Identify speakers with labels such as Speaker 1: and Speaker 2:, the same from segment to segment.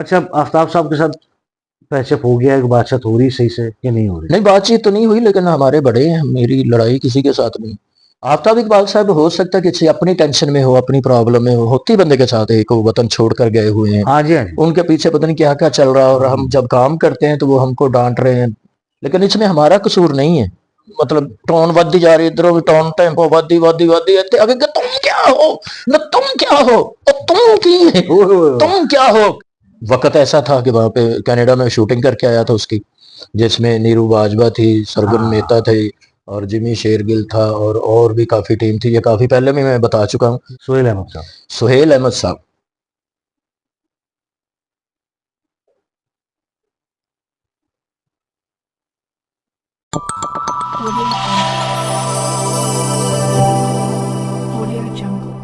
Speaker 1: अच्छा, आफ्ताब साहब के साथ पैचअप हो गया है, बातचीत हो रही सही से या नहीं हो रही?
Speaker 2: नहीं, बातचीत तो नहीं हुई, लेकिन हमारे बड़े हैं, मेरी लड़ाई किसी के साथ नहीं। आफ्ताब इकबाल साहब हो सकता है किसी अपनी टेंशन में हो, अपनी प्रॉब्लम में हो, होती बंदे के साथ, एक वो वतन छोड़ कर गए हुए हैं,
Speaker 1: हाँ जी, हाँ जी।
Speaker 2: उनके पीछे पता नहीं क्या क्या चल रहा है, और हम जब काम करते हैं तो वो हमको डांट रहे हैं, लेकिन इसमें हमारा कसूर नहीं है। मतलब टोन बढ़ती जा रही है, इधरों भी टोन टेम्पो बढ़ती अभी कि तुम क्या हो, न तुम क्या हो, और तुम की है,
Speaker 1: ओए, ओए, ओए।
Speaker 2: तुम क्या हो। वक्त ऐसा था कि वहां पे कनाडा में शूटिंग करके आया था उसकी, जिसमें नीरू बाजवा थी, सरगुन मेहता
Speaker 1: हाँ,
Speaker 2: थे, और जिमी शेरगिल था, और भी काफी टीम थी, ये काफी पहले भी मैं बता चुका हूँ।
Speaker 1: सोहेल अहमद साहब।
Speaker 2: सुहेल अहमद साहब।
Speaker 3: Audio Jungle. Audio Jungle.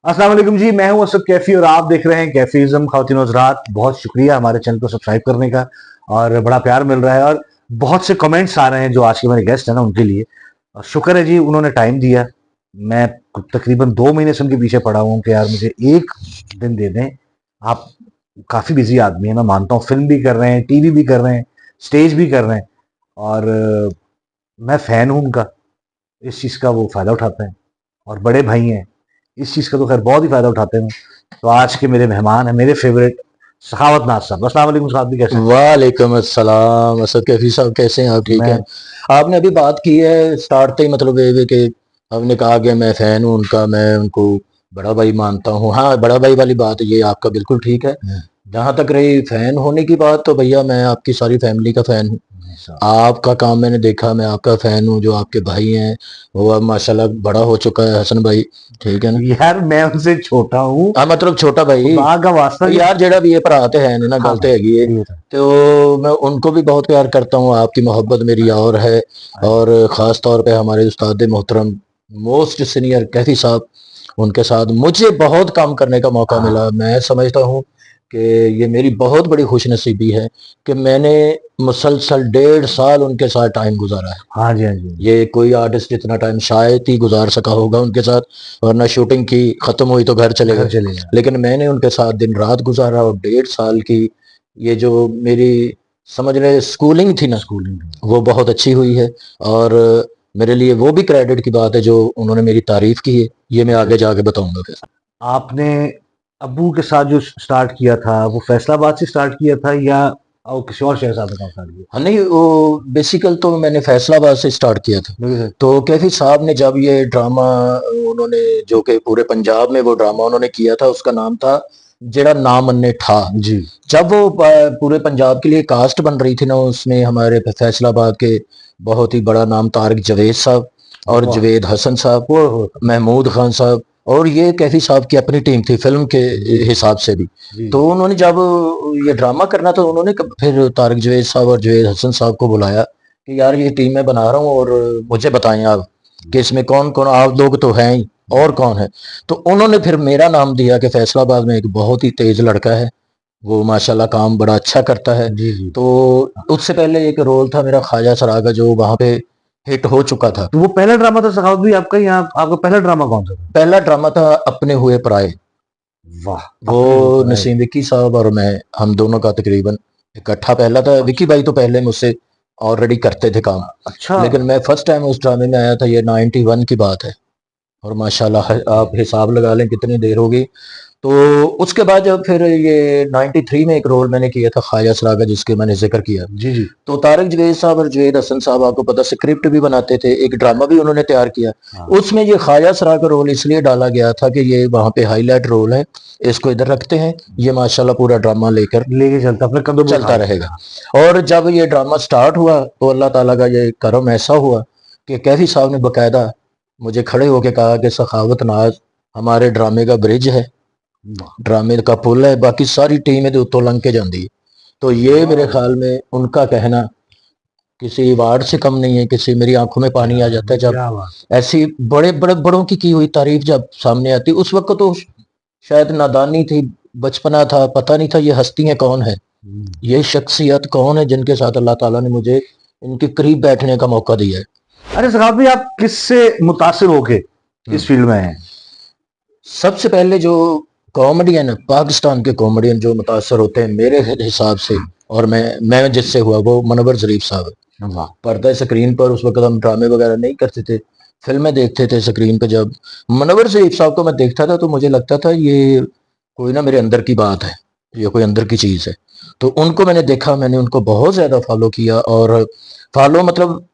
Speaker 1: अस्सलाम वालेकुम जी, मैं हूं असद कैफी और आप देख रहे हैं कैफीज़म। ख़वातीन और हज़रात, बहुत शुक्रिया हमारे चैनल को सब्सक्राइब करने का, और बड़ा प्यार मिल रहा है और बहुत से कमेंट्स आ रहे हैं जो आज के मेरे गेस्ट हैं ना उनके लिए। और शुक्र है जी, उन्होंने टाइम दिया। मैं तकरीबन 2 महीने से उनके पीछे पड़ा हुआ हूँ कि यार मुझे 1 दिन दे दें। आप काफ़ी बिज़ी आदमी हैं, मैं मानता हूँ, फ़िल्म भी कर रहे हैं, टीवी भी कर रहे हैं, स्टेज भी कर रहे हैं, और मैं फ़ैन हूँ उनका। इस चीज़ का वो फ़ायदा उठाते हैं और बड़े भाई हैं, इस चीज़ का तो खैर बहुत ही फ़ायदा उठाते हैं। तो आज के मेरे मेहमान हैं, मेरे फेवरेट सखावत नाज साहब। अस्सलाम वालेकुम साहब, भी कैसे हैं?
Speaker 2: वालेकुम अस्सलाम। असद कैफी साहब, कैसे हैं आप? ठीक
Speaker 1: मैं
Speaker 2: है। आपने अभी बात की है स्टार्ट ही, मतलब ये कि आपने कहा कि मैं फैन हूँ उनका, मैं उनको बड़ा भाई मानता हूँ। हाँ, बड़ा भाई वाली बात ये आपका बिल्कुल ठीक है। जहां तक रही फैन होने की बात, तो भैया मैं आपकी सारी फैमिली का फैन हूँ।
Speaker 1: साहब,
Speaker 2: आपका काम मैंने देखा, मैं आपका फैन हूँ। जो आपके भाई हैं वो अब माशाल्लाह बड़ा हो चुका है, हसन भाई, ठीक है ना।
Speaker 1: यार मैं उनसे छोटा हूँ,
Speaker 2: हाँ, मतलब छोटा भाई,
Speaker 1: खुदा का वास्ता जी।
Speaker 2: यार जेड़ा भी ये भरा ते है ना,
Speaker 1: हाँ
Speaker 2: गल
Speaker 1: भाई,
Speaker 2: तो हैगी है।
Speaker 1: ये होता है।
Speaker 2: तो मैं उनको भी बहुत प्यार करता हूँ, आपकी मोहब्बत मेरी और है।
Speaker 1: अच्छा,
Speaker 2: और ख़ास तौर पे हमारे उस्ताद मोहतरम, मोस्ट सीनियर कैफी साहब, उनके साथ मुझे बहुत काम करने का मौका मिला।
Speaker 1: हाँ,
Speaker 2: मैं समझता हूँ कि ये मेरी बहुत बड़ी खुशनसीबी है कि मैंने मुसलसल 1.5 साल उनके साथ टाइम गुजारा है।
Speaker 1: हाँ जी, हाँ जी।
Speaker 2: ये कोई आर्टिस्ट इतना टाइम शायद ही गुजार सका होगा उनके साथ, वरना शूटिंग की खत्म हुई तो घर चले
Speaker 1: घर
Speaker 2: गए।
Speaker 1: चले गए।
Speaker 2: लेकिन मैंने उनके साथ दिन रात गुजारा, और 1.5 साल की ये जो मेरी समझ रहे स्कूलिंग थी ना,
Speaker 1: स्कूलिंग में।
Speaker 2: वो बहुत अच्छी हुई है। और मेरे लिए वो भी क्रेडिट की बात है जो उन्होंने मेरी तारीफ की है, ये मैं
Speaker 1: अच्छा,
Speaker 2: आगे जाके बताऊंगा फिर।
Speaker 1: आपने अब्बू के साथ जो स्टार्ट किया था, वो फैसलाबाद से स्टार्ट किया था या किसी और शहर से आपने काम स्टार्ट किया?
Speaker 2: हाँ, नहीं, वो बेसिकल तो मैंने फैसलाबाद से स्टार्ट किया था।
Speaker 1: बिल्कुल सर।
Speaker 2: तो कैफी साहब ने जब ये ड्रामा उन्होंने, जो कि पूरे पंजाब में वो ड्रामा उन्होंने किया था, उसका नाम था जेड़ा ना मन्ने ठा।
Speaker 1: जी।
Speaker 2: जब वो पूरे पंजाब के लिए कास्ट बन रही थी ना, उसमें हमारे फैसलाबाद के बहुत ही बड़ा नाम तारिक जवेद साहब, और
Speaker 1: वाह।
Speaker 2: जवेद हसन साहब,
Speaker 1: वो
Speaker 2: महमूद खान साहब, और ये कैफी साहब की अपनी टीम थी फिल्म के
Speaker 1: जी,
Speaker 2: हिसाब से भी।
Speaker 1: जी,
Speaker 2: तो उन्होंने जब ये ड्रामा करना था, उन्होंने फिर तारिक जवेद साहब और जवेद हसन साहब को बुलाया कि यार ये टीम मैं बना रहा हूँ, और मुझे बताएं आप कि इसमें कौन कौन, आप लोग तो हैं ही, और कौन है। तो उन्होंने फिर मेरा नाम दिया कि फैसलाबाद में एक बहुत ही तेज लड़का है, वो माशाल्लाह काम बड़ा अच्छा करता है।
Speaker 1: जी, जी।
Speaker 2: तो उससे पहले एक रोल था मेरा ख्वाजा सरा का, जो वहां पे हिट हो चुका था।
Speaker 1: तो वो पहला ड्रामा था सखावत भी आपका, या आपका पहला ड्रामा कौन सा था?
Speaker 2: पहला ड्रामा था अपने हुए पराए।
Speaker 1: वाह,
Speaker 2: वो
Speaker 1: अपने हुए पर आए।
Speaker 2: नसीम विक्की साहब और मैं, हम दोनों का तकरीबन इकट्ठा पहला था। विक्की
Speaker 1: अच्छा,
Speaker 2: भाई तो पहले मुझसे ऑलरेडी करते थे काम,
Speaker 1: अच्छा।
Speaker 2: लेकिन मैं फर्स्ट टाइम उस ड्रामे में आया था, ये 91 की बात है। और माशाल्लाह आप हिसाब लगा लें कितनी देर होगी। तो उसके बाद जब फिर ये 93 में एक रोल मैंने किया था ख्वाजा सरा का, जिसके मैंने जिक्र किया।
Speaker 1: जी, जी।
Speaker 2: तो तारिक जवेद साहब और जवेद हसन साहब, आपको पता, स्क्रिप्ट भी बनाते थे, एक ड्रामा भी उन्होंने तैयार किया।
Speaker 1: हाँ,
Speaker 2: उसमें ये ख्वाजा सरा का रोल इसलिए डाला गया था कि ये वहां पे हाईलाइट रोल है, इसको इधर रखते हैं, ये माशाल्लाह पूरा ड्रामा लेकर
Speaker 1: लेके चलता, अपने कंधों पे उठा
Speaker 2: चलता
Speaker 1: लेते
Speaker 2: रहेगा।
Speaker 1: हैं।
Speaker 2: और जब ये ड्रामा स्टार्ट हुआ तो अल्लाह ताला का ये करम ऐसा हुआ कि कैफी साहब ने बकायदा मुझे खड़े होके कहा कि सखावत नाज हमारे ड्रामे का ब्रिज है,
Speaker 1: वाह,
Speaker 2: ड्रामे का पुल है, बाकी सारी टीम इहदे उत्तों लंघ के जाती है। तो ये मेरे
Speaker 1: वाह,
Speaker 2: ख्याल में उनका कहना किसी वार्ड से कम नहीं है। किसी, मेरी आंखों में पानी आ जाता है जब
Speaker 1: क्या बात।
Speaker 2: ऐसी बड़े बड़े बड़ों की हुई तारीफ जब सामने आती। उस वक्त तो शायद नादानी थी, बचपना था, पता नहीं था ये हस्तियां कौन है, ये शख्सियत कौन है जिनके साथ अल्लाह ताला ने मुझे इनके करीब बैठने का मौका दिया है।
Speaker 1: अरे सखाब भाई, आप किससे मुतासिर होके
Speaker 2: हम्म।
Speaker 1: इस फील्ड में आए हैं?
Speaker 2: सबसे पहले जो कॉमेडियन पाकिस्तान के कॉमेडियन जो मुतासर होते हैं मेरे हिसाब से, और मैं जिससे हुआ वो मनवर ज़रीफ साहब है।
Speaker 1: वाह
Speaker 2: पर्दा स्क्रीन पर उस वक्त हम ड्रामे वगैरह नहीं करते थे, फिल्में देखते थे स्क्रीन पे। जब मनवर ज़रीफ साहब को मैं देखता था तो मुझे लगता था ये कोई ना मेरे अंदर की बात है, ये कोई अंदर की चीज़ है। तो उनको मैंने देखा, मैंने उनको बहुत ज़्यादा फॉलो किया, और फॉलो मतलब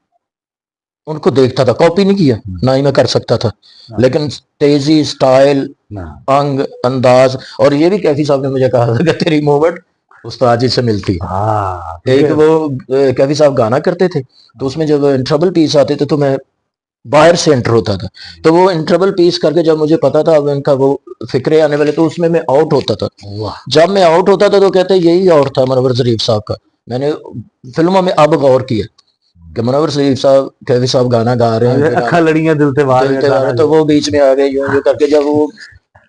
Speaker 2: उनको देखता था, कॉपी नहीं किया, ना ही मैं कर सकता था, लेकिन तेजी, स्टाइल,
Speaker 1: ना
Speaker 2: अंग, अंदाज। और ये भी कैफी साहब ने मुझे कहा था कि तेरी मूवमेंट उस्ताद जी से मिलती है।
Speaker 1: हाँ
Speaker 2: एक वो कैफी साहब गाना करते थे, तो उसमें जब इंटरवल पीस आते थे तो मैं बाहर से एंटर होता था, तो वो इंटरवल पीस करके जब मुझे पता था अब इनका वो फिक्रे आने वाले, तो उसमें मैं आउट होता था।
Speaker 1: वाह
Speaker 2: जब मैं आउट होता था तो कहते यही और था मनवर ज़रीफ साहब का। मैंने फिल्मों में अब गौर किया कि मनवर ज़रीफ साहब, कैफी साहब गाना गा रहे हैं,
Speaker 1: अखा लड़ियां दिल ते वार
Speaker 2: दिल
Speaker 1: या
Speaker 2: ते
Speaker 1: गाना
Speaker 2: वार, तो वो बीच में आ गए यूं यूं करके। जब वो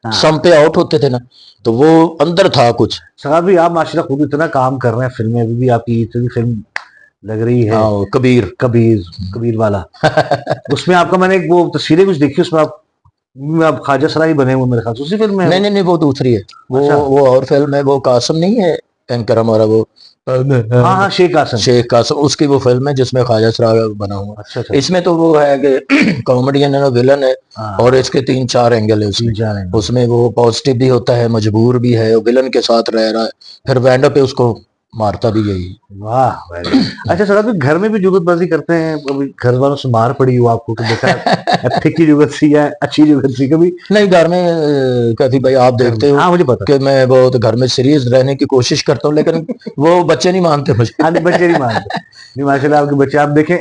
Speaker 1: हाँ
Speaker 2: सम पे आउट होते थे ना, तो वो अंदर था कुछ।
Speaker 1: सगात भाई आप माशाल्लाह खुद इतना काम कर रहे हैं फिल्में, अभी भी आपकी इतनी फिल्म लग रही है
Speaker 2: हाँ कबीर।
Speaker 1: कबीर कबीर वाला, उसमें आपका मैंने एक वो तस्वीरें कुछ देखी, उसमें आप ख्वाजा सराय बने हुए मेरे ख्याल से, उसी फिल्म में है
Speaker 2: नहीं
Speaker 1: वो?
Speaker 2: नहीं नहीं, वो दूसरी है। वो
Speaker 1: अच्छा
Speaker 2: वो और फिल्म है, वो कासम नहीं है एंकर हमारा, वो
Speaker 1: हाँ हाँ शेख कासम।
Speaker 2: शेख कासम, उसकी वो फिल्म है जिसमें ख्वाजा सराय बना हुआ।
Speaker 1: अच्छा अच्छा
Speaker 2: इसमें तो वो है कि कॉमेडियन है ना, विलन है,
Speaker 1: हाँ
Speaker 2: और इसके 3-4 एंगल है उसमें।
Speaker 1: तीन चार हैं।
Speaker 2: उसमें वो पॉजिटिव भी होता है, मजबूर भी है, विलन के साथ रह रहा है, फिर वैंड पे उसको मारता भी यही।
Speaker 1: वाह very good। अच्छा सर, आप घर में भी जुगतबाजी करते हैं? अभी घर वालों से मार पड़ी हो आपको कि देखा फिक्की जुगत सी या अच्छी जुगत सी कभी?
Speaker 2: नहीं, घर में कभी भाई आप
Speaker 1: घर में
Speaker 2: देखते हो
Speaker 1: हाँ मुझे पता
Speaker 2: कि मैं बहुत घर में सीरियस रहने की कोशिश करता हूँ, लेकिन वो बच्चे नहीं मानते मुझे।
Speaker 1: हाँ नहीं, बच्चे नहीं मानते। नहीं माशाल्लाह आपके बच्चे, आप देखें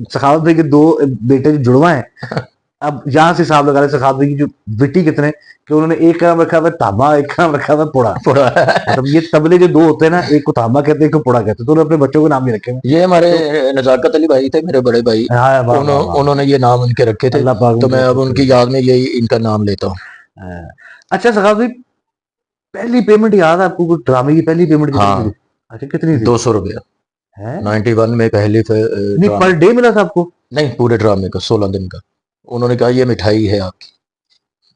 Speaker 1: सखावत भाई के दो बेटे जो जुड़वा हैं, अब यहाँ से हिसाब लगा रहे सखावत भाई की जो बेटी कितने कि उन्होंने एक का नाम रखा हुआ है तामा, एक का नाम रखा हुआ है पुड़ा।
Speaker 2: थोड़ा
Speaker 1: मतलब ये तबले जो दो होते हैं ना, एक को तामा कहते हैं एक को पुड़ा कहते हैं, तो उन्होंने अपने बच्चों को नाम नहीं रखे हुए।
Speaker 2: ये हमारे नजाकत अली भाई थे, मेरे बड़े भाई,
Speaker 1: हाँ वाह वाह वाह,
Speaker 2: उन्होंने ये नाम उनके रखे थे,
Speaker 1: अल्लाह पाक
Speaker 2: तो
Speaker 1: उनको
Speaker 2: मैं अब
Speaker 1: बरकत
Speaker 2: उनकी याद में यही इनका नाम लेता हूँ।
Speaker 1: करे। हाँ। अच्छा सखावत भाई, पहली पेमेंट याद है आपको? कोई ड्रामे की पहली पेमेंट कितनी
Speaker 2: हाँ,
Speaker 1: मिली? अच्छा कितनी थी?
Speaker 2: 200 रुपया
Speaker 1: है
Speaker 2: 91 में पहली
Speaker 1: नहीं
Speaker 2: ड्रामा।
Speaker 1: पर डे मिला था आपको?
Speaker 2: नहीं, पूरे ड्रामे का 16 दिन का। उन्होंने कहा ये मिठाई है आपकी,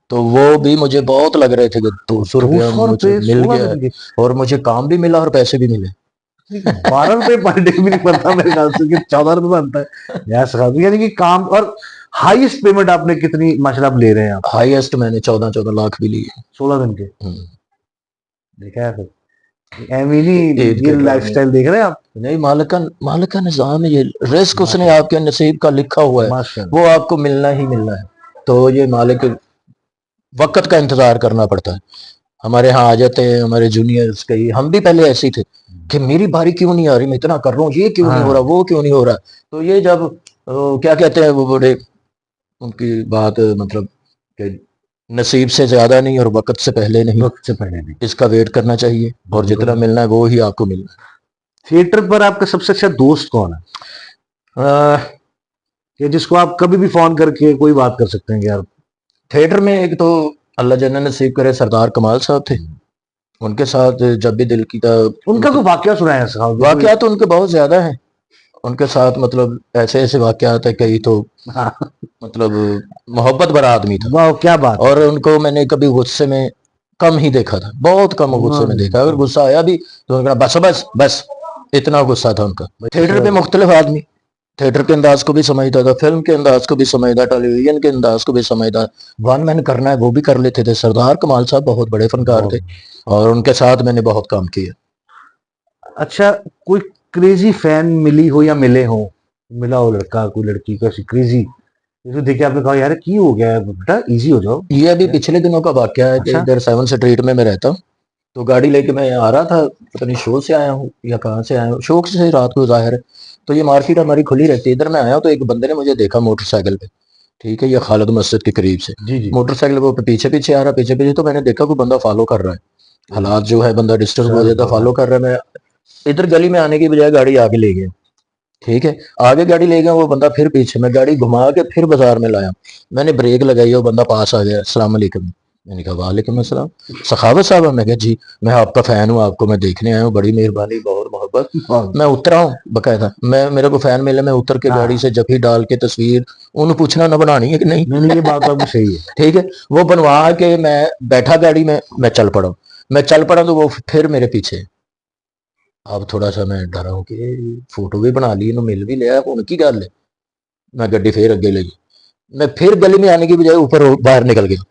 Speaker 2: तो वो भी मुझे बहुत लग रहे थे कि 200 रुपया
Speaker 1: 200
Speaker 2: मुझे
Speaker 1: रुपये
Speaker 2: मिल
Speaker 1: 16
Speaker 2: गया है,
Speaker 1: दिन के?
Speaker 2: और मुझे काम भी मिला और पैसे भी मिले।
Speaker 1: 12 रुपए पर डे भी नहीं बनता मेरे ख्याल से कि 14 रुपए बनता है यार सखावत, यानी कि काम। और हाईएस्ट पेमेंट आपने कितनी माशाल्लाह आप ले रहे हैं आप?
Speaker 2: हाईएस्ट मैंने 14 लाख भी लिए।
Speaker 1: 16 दिन के?
Speaker 2: हम्म।
Speaker 1: देखा है फिर एमिनी,
Speaker 2: ईद
Speaker 1: ये
Speaker 2: के ड्रामे।
Speaker 1: लाइफस्टाइल देख रहे हैं आप?
Speaker 2: नहीं, मालिक का निजाम है, ये रिस्क उसने आपके नसीब का लिखा हुआ है,
Speaker 1: माशाल्लाह
Speaker 2: वो आपको मिलना ही मिलना है। तो ये मालिक वक्त का इंतजार करना पड़ता है। हमारे यहाँ आ जाते हैं हमारे जूनियर्स, कई हम भी पहले ऐसे ही थे कि मेरी बारी क्यों नहीं आ रही, मैं इतना कर रहा हूँ, ये क्यों नहीं हो रहा, वो क्यों नहीं हो रहा। तो ये जब क्या कहते हैं वो बड़े, उनकी बात मतलब कि नसीब से ज्यादा नहीं और वक्त से पहले नहीं,
Speaker 1: वक्त से पहले नहीं।
Speaker 2: इसका वेट करना चाहिए, और जितना मिलना है वो ही आपको मिलना
Speaker 1: थिएटर पर आपका सबसे अच्छा दोस्त कौन है,
Speaker 2: है।
Speaker 1: कि जिसको आप कभी भी फोन करके कोई बात कर सकते हैं कि यार?
Speaker 2: थिएटर में एक तो अल्लाह जन्नत नसीब करे सरदार कमाल साहब थे, उनके साथ जब भी दिल की था।
Speaker 1: उनका कोई वाकया सुनाया सखावत भाई?
Speaker 2: वाकयात तो उनके बहुत ज्यादा हैं, उनके साथ मतलब ऐसे ऐसे वाकयात है कई तो,
Speaker 1: हाँ,
Speaker 2: मतलब मोहब्बत भरा आदमी था।
Speaker 1: वाह क्या बात है।
Speaker 2: और उनको मैंने कभी गुस्से में कम ही देखा था, बहुत कम गुस्से में देखा, अगर गुस्सा आया भी तो उनका बस बस बस, इतना गुस्सा था उनका। थिएटर पे मुख्तलिफ आदमी, थिएटर के अंदाज को भी समझता था, फिल्म के अंदाज को भी समझता, टेलीविजन के अंदाज को भी समझता, वन मैन करना है वो भी कर लेते थे। सरदार कमाल साहब बहुत बड़े फनकार थे, और उनके साथ मैंने बहुत काम किया।
Speaker 1: अच्छा कोई क्रेजी फैन मिली हो या मिले हो, मिला हो लड़का कोई लड़की को ऐसी क्रेजी, जिसको देखे आपने कहा यार की हो गया है बेटा, इजी हो जाओ?
Speaker 2: ये अभी पिछले दिनों का वाकया है कि
Speaker 1: अच्छा।
Speaker 2: इधर 7 स्ट्रीट में मैं रहता हूँ, तो गाड़ी लेके मैं आ रहा था, पता नहीं शो से आया हूँ या कहाँ से आया हूँ, शौक से रात को जाहिर है। तो ये मार्केट हमारी खुली रहती है, इधर मैं आया हूँ तो एक बंदे ने मुझे देखा मोटरसाइकिल पे, ठीक है, ये खालिद मस्जिद के करीब से
Speaker 1: जी जी
Speaker 2: मोटरसाइकिल वो पीछे पीछे आ रहा, पीछे पीछे, तो मैंने देखा कोई बंदा फॉलो कर रहा है, हालात जो है बंदा डिस्टर्ब हो जाता, फॉलो कर रहा है। मैं इधर गली में आने की बजाय गाड़ी आगे ले गया, ठीक है, आगे गाड़ी ले गया, वो बंदा फिर पीछे, मैं गाड़ी घुमा के फिर बाजार में लाया, मैंने ब्रेक लगाई, वो बंदा पास आ गया, अस्सलाम वालेकुम, मैंने कहा वालेकुम अस्सलाम, सखावत साहब? मैं कहा जी, मैं आपका फैन हूँ, आपको मैं देखने आया हूँ, बड़ी मेहरबानी, बहुत मोहब्बत। मैं उतरा हूँ बकायदा, मैं मेरे को फैन मिले, मैं उतर के
Speaker 1: हाँ।
Speaker 2: गाड़ी से जफी डाल के तस्वीर उन्हें पूछना ना बनानी है कि नहीं।
Speaker 1: नहीं नहीं, ये बात आपकी सही है।
Speaker 2: ठीक है, वो बनवा के मैं बैठा गाड़ी में, मैं चल पड़ा। मैं चल पड़ा तो वो फिर मेरे पीछे। अब थोड़ा सा मैं डरा हूँ कि फोटो भी बना ली, इन्हों मिल भी लिया, उनकी गल है। मैं गड्डी फिर अगे ले गई, मैं फिर गली में आने की बजाय ऊपर बाहर निकल गया।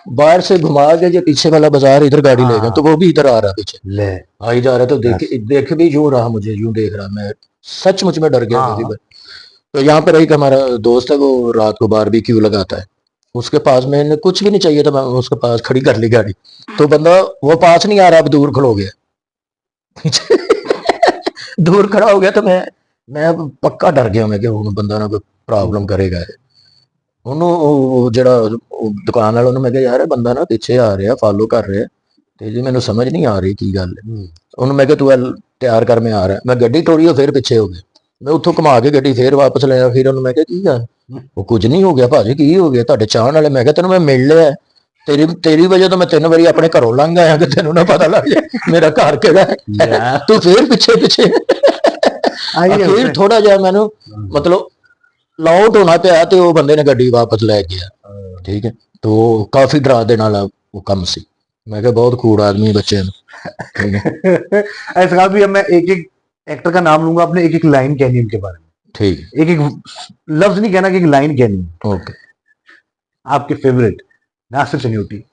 Speaker 2: बाहर से घुमा के जो पीछे वाला बाजार इधर गाड़ी ले गया, तो वो भी इधर आ रहा पीछे,
Speaker 1: ले।
Speaker 2: आ ही जा रहा। तो देख भी यूं रहा, मुझे यूं देख रहा, मैं सचमुच में डर गया
Speaker 1: हाँ।
Speaker 2: किसी पर। तो यहाँ पर एक हमारा दोस्त है, वो रात को बारबेक्यू लगाता है, उसके पास मैंने कुछ भी नहीं चाहिए था, मैं उसके पास खड़ी कर ली गाड़ी। तो बंदा वो पास नहीं आ रहा, अब दूर खड़ो गया पीछे दूर खड़ा हो गया। तो मैं अब पक्का डर गया, मैं कि वो बंदा ना कोई प्रॉब्लम करेगा। ਉਹਨੂੰ ਜਿਹੜਾ ਦੁਕਾਨ ਵਾਲਾ, ਉਹਨੂੰ ਮੈਂ ਕਿਹਾ ਯਾਰ ਇਹ ਬੰਦਾ ਨਾ ਪਿੱਛੇ ਆ ਰਿਹਾ, ਫਾਲੋ ਕਰ ਰਿਹਾ ਤੇ ਜੀ ਮੈਨੂੰ ਸਮਝ ਨਹੀਂ ਆ ਰਹੀ ਕੀ ਗੱਲ ਹੈ। ਉਹਨੂੰ ਮੈਂ ਕਿਹਾ ਤੂੰ ਤਿਆਰ ਕਰ, ਮੈਂ ਆ ਰਿਹਾ। ਮੈਂ ਗੱਡੀ ਤੋਰੀ, ਉਹ ਫਿਰ ਪਿੱਛੇ ਹੋ ਗਿਆ। ਮੈਂ ਉੱਥੋਂ ਘੁਮਾ ਕੇ ਗੱਡੀ ਫੇਰ ਵਾਪਸ ਲਿਆ। ਫਿਰ ਉਹਨੂੰ ਮੈਂ ਕਿਹਾ ਕੀ ਗੱਲ? ਉਹ ਕੁਝ ਨਹੀਂ ਹੋ ਗਿਆ ਭਾਜੀ, ਕੀ ਹੋ ਗਿਆ? ਤੁਹਾਡੇ ਚਾਹਣ ਵਾਲੇ। ਮੈਂ ਕਿਹਾ ਤੈਨੂੰ ਮੈਂ ਮਿਲ ਲਿਆ, ਤੇਰੀ ਵਜ੍ਹਾ ਤੋਂ ਮੈਂ 3 ਵਾਰੀ ਆਪਣੇ ਘਰੋਂ ਲੰਘ ਆਇਆ ਕਿ ਤੈਨੂੰ ਨਾ ਪਤਾ ਲੱਗ ਜਾਏ ਮੇਰਾ ਘਰ ਕਿਹੜਾ ਹੈ। ਤੂੰ ਫੇਰ ਪਿੱਛੇ ਫਿਰ ਥੋੜਾ ਜਿਹਾ ਮੈਨੂੰ मतलब ਲਾਊਟ ਹੋਣਾ ਪਿਆ ਤੇ ਉਹ ਬੰਦੇ ਨੇ ਗੱਡੀ ਵਾਪਸ ਲੈ ਗਿਆ। ਠੀਕ ਹੈ, तो काफी डरा देने वाला वो कम सी। मैं क्या बहुत खूड़ आदमी बच्चे
Speaker 1: ऐसा भी मैं एक एक एक्टर का नाम लूंगा, अपने एक एक लाइन कहनी है उनके बारे में।
Speaker 2: ठीक,
Speaker 1: एक एक लफ्ज नहीं कहना, कि एक लाइन कहनी है।
Speaker 2: ओके।
Speaker 1: आपके फेवरेट नासिर चन्योटी।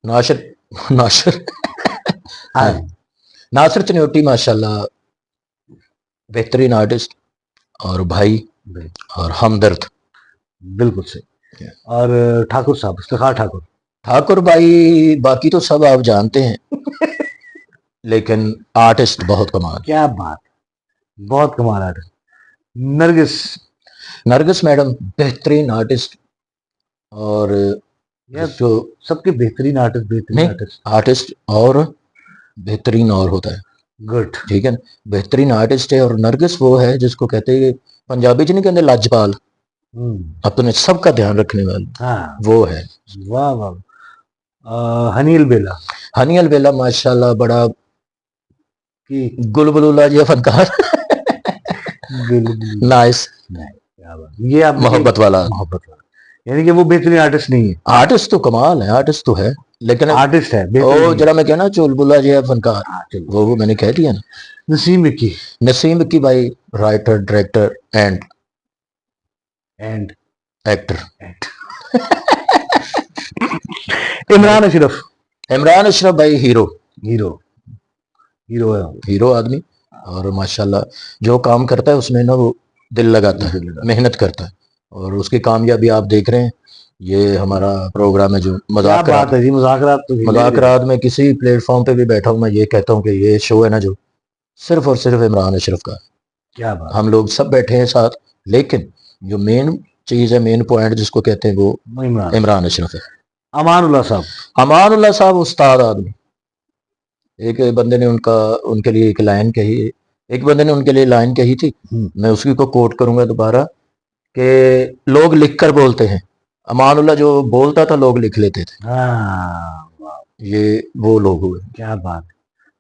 Speaker 2: नासिर नासिर
Speaker 1: हाँ
Speaker 2: हाँ, नासिर चन्योटी माशाल्लाह बेहतरीन आर्टिस्ट और भाई और हमदर्द।
Speaker 1: बिल्कुल सही। और ठाकुर साहब, इफ्तिखार ठाकुर।
Speaker 2: ठाकुर भाई बाकी तो सब आप जानते हैं लेकिन आर्टिस्ट बहुत कमाल।
Speaker 1: क्या बात, बहुत कमाल आर्टिस्ट। नरगिस।
Speaker 2: नरगिस मैडम बेहतरीन आर्टिस्ट, और
Speaker 1: यार
Speaker 2: जो
Speaker 1: सबके बेहतरीन आर्टिस्ट, बेहतरीन
Speaker 2: नहीं
Speaker 1: आर्टिस्ट।
Speaker 2: आर्टिस्ट और बेहतरीन और होता है।
Speaker 1: गुड।
Speaker 2: ठीक है, बेहतरीन आर्टिस्ट है। और नरगिस वो है जिसको कहते हैं, पंजाबी च नहीं कहते लाजपाल, अपने सबका ध्यान रखने वाला,
Speaker 1: हाँ।
Speaker 2: वो है।
Speaker 1: वाह वाह। हनील बेला।
Speaker 2: हनील बेला माशाल्लाह बड़ा
Speaker 1: की
Speaker 2: गुलबुलूला जी फनकार नाइस,
Speaker 1: ये आप
Speaker 2: मोहब्बत वाला।
Speaker 1: मोहब्बत वाला, यानी कि वो बेहतरीन आर्टिस्ट नहीं है।
Speaker 2: आर्टिस्ट तो कमाल है, आर्टिस्ट तो है, लेकिन
Speaker 1: आर्टिस्ट है
Speaker 2: वो जरा मैं कहना चुलबुला जी है फनकार, वो मैंने कह दिया ना।
Speaker 1: नसीम इक्की।
Speaker 2: नसीम इक्की भाई writer, director and actor.
Speaker 1: Imran Ashraf.
Speaker 2: Imran Ashraf भाई हीरो,
Speaker 1: हीरो, हीरो है।
Speaker 2: हीरो आदमी, और माशाल्लाह जो काम करता है उसमें ना वो दिल लगाता है, मेहनत करता है, और उसकी कामयाबी आप देख रहे हैं। ये हमारा प्रोग्राम है जो
Speaker 1: मजाकरात है जी,
Speaker 2: मजाकरात में किसी प्लेटफॉर्म पे भी बैठा हूँ, मैं ये कहता हूँ कि ये शो है ना जो सिर्फ और सिर्फ इमरान अशरफ का।
Speaker 1: क्या बात।
Speaker 2: हम लोग सब बैठे हैं साथ, लेकिन जो मेन चीज है, मेन पॉइंट जिसको कहते हैं, वो इमरान अशरफ है।
Speaker 1: अमानुल्लाह साहब।
Speaker 2: अमानुल्लाह साहब उस्ताद आदमी। एक बंदे ने उनके लिए एक लाइन कही, एक बंदे ने उनके लिए लाइन कही थी, मैं उसी को कोट करूंगा दोबारा, कि लोग लिखकर बोलते हैं, अमानुल्लाह जो बोलता था लोग लिख लेते थे। ये वो लोग हुए।
Speaker 1: क्या बात।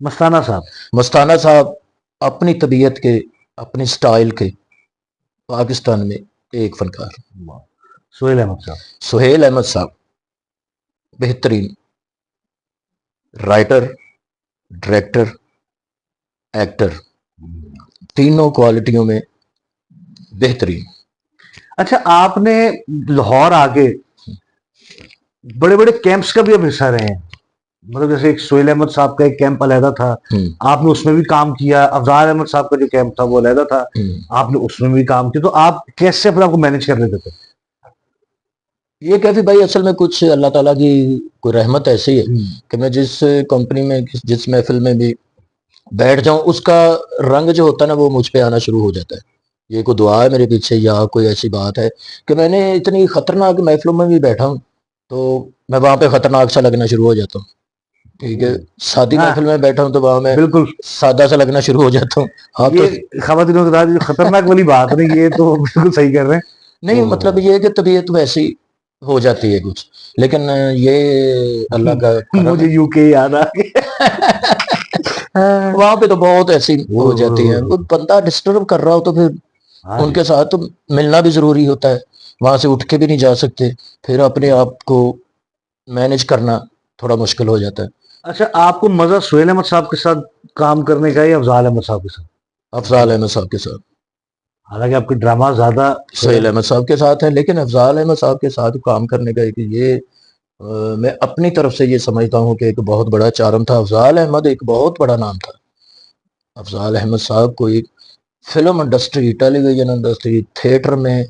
Speaker 1: मस्ताना साहब।
Speaker 2: मस्ताना साहब अपनी तबीयत के, अपने स्टाइल के पाकिस्तान में एक फनकार।
Speaker 1: सुहेल अहमद साहब।
Speaker 2: सुहेल अहमद साहब बेहतरीन राइटर, डायरेक्टर, एक्टर, तीनों क्वालिटियों में बेहतरीन।
Speaker 1: अच्छा, आपने लाहौर आके बड़े बड़े कैंप्स का भी अब हिस्सा रहे हैं, मतलब जैसे एक सुहेल अहमद साहब का एक कैंप अलहदा था, आपने उसमें भी काम किया। अफजाल अहमद साहब का जो कैंप था वो अलहदा था, आपने उसमें भी काम किया। तो आप कैसे अपने आप को मैनेज कर लेते थे?
Speaker 2: ये कैफी भाई असल में कुछ अल्लाह ताला की कोई रहमत ऐसी है कि मैं जिस कंपनी में, जिस महफिल में भी बैठ जाऊं, उसका रंग जो होता है ना वो मुझ पे आना शुरू हो जाता है। ये कोई दुआ है मेरे पीछे या कोई ऐसी बात है कि मैंने इतनी खतरनाक महफिलों में भी बैठा हूं तो मैं वहां पे खतरनाक सा लगना शुरू हो जाता हूँ। ठीक है, शादी महफिल में बैठा हूँ तो वहां मैं
Speaker 1: बिल्कुल
Speaker 2: सादा सा लगना शुरू हो जाता हूँ। हाँ,
Speaker 1: ये खवातीनों के साथ खतरनाक वाली बात नहीं, ये तो बिल्कुल सही कर रहे हैं।
Speaker 2: नहीं मतलब ये है कि तबीयत वैसी हो जाती है कुछ, लेकिन ये अल्लाह का करम
Speaker 1: मुझे
Speaker 2: है।
Speaker 1: यूके याद आ गया।
Speaker 2: वहां पे तो बहुत ऐसी हो जाती है, वो
Speaker 1: वो
Speaker 2: बंदा डिस्टर्ब कर रहा हो तो फिर
Speaker 1: हाँ जी।
Speaker 2: उनके साथ तो मिलना भी जरूरी होता है, वहां से उठ के भी नहीं जा सकते, फिर अपने आप को मैनेज करना थोड़ा मुश्किल हो जाता है।
Speaker 1: अच्छा, आपको मजा सुहेल अहमद साहब के साथ काम करने का है या अफजाल अहमद साहब के साथ?
Speaker 2: अफजाल अहमद साहब के साथ।
Speaker 1: हालांकि आपके ड्रामा ज्यादा
Speaker 2: सुहेल अहमद साहब के साथ है, लेकिन अफजाल अहमद साहब के साथ काम करने का एक ये मैं अपनी तरफ से ये समझता हूँ कि एक बहुत बड़ा चार्म था। अफजाल अहमद एक बहुत बड़ा नाम था। अफजाल अहमद साहब को एक film industry, television industry, theatre में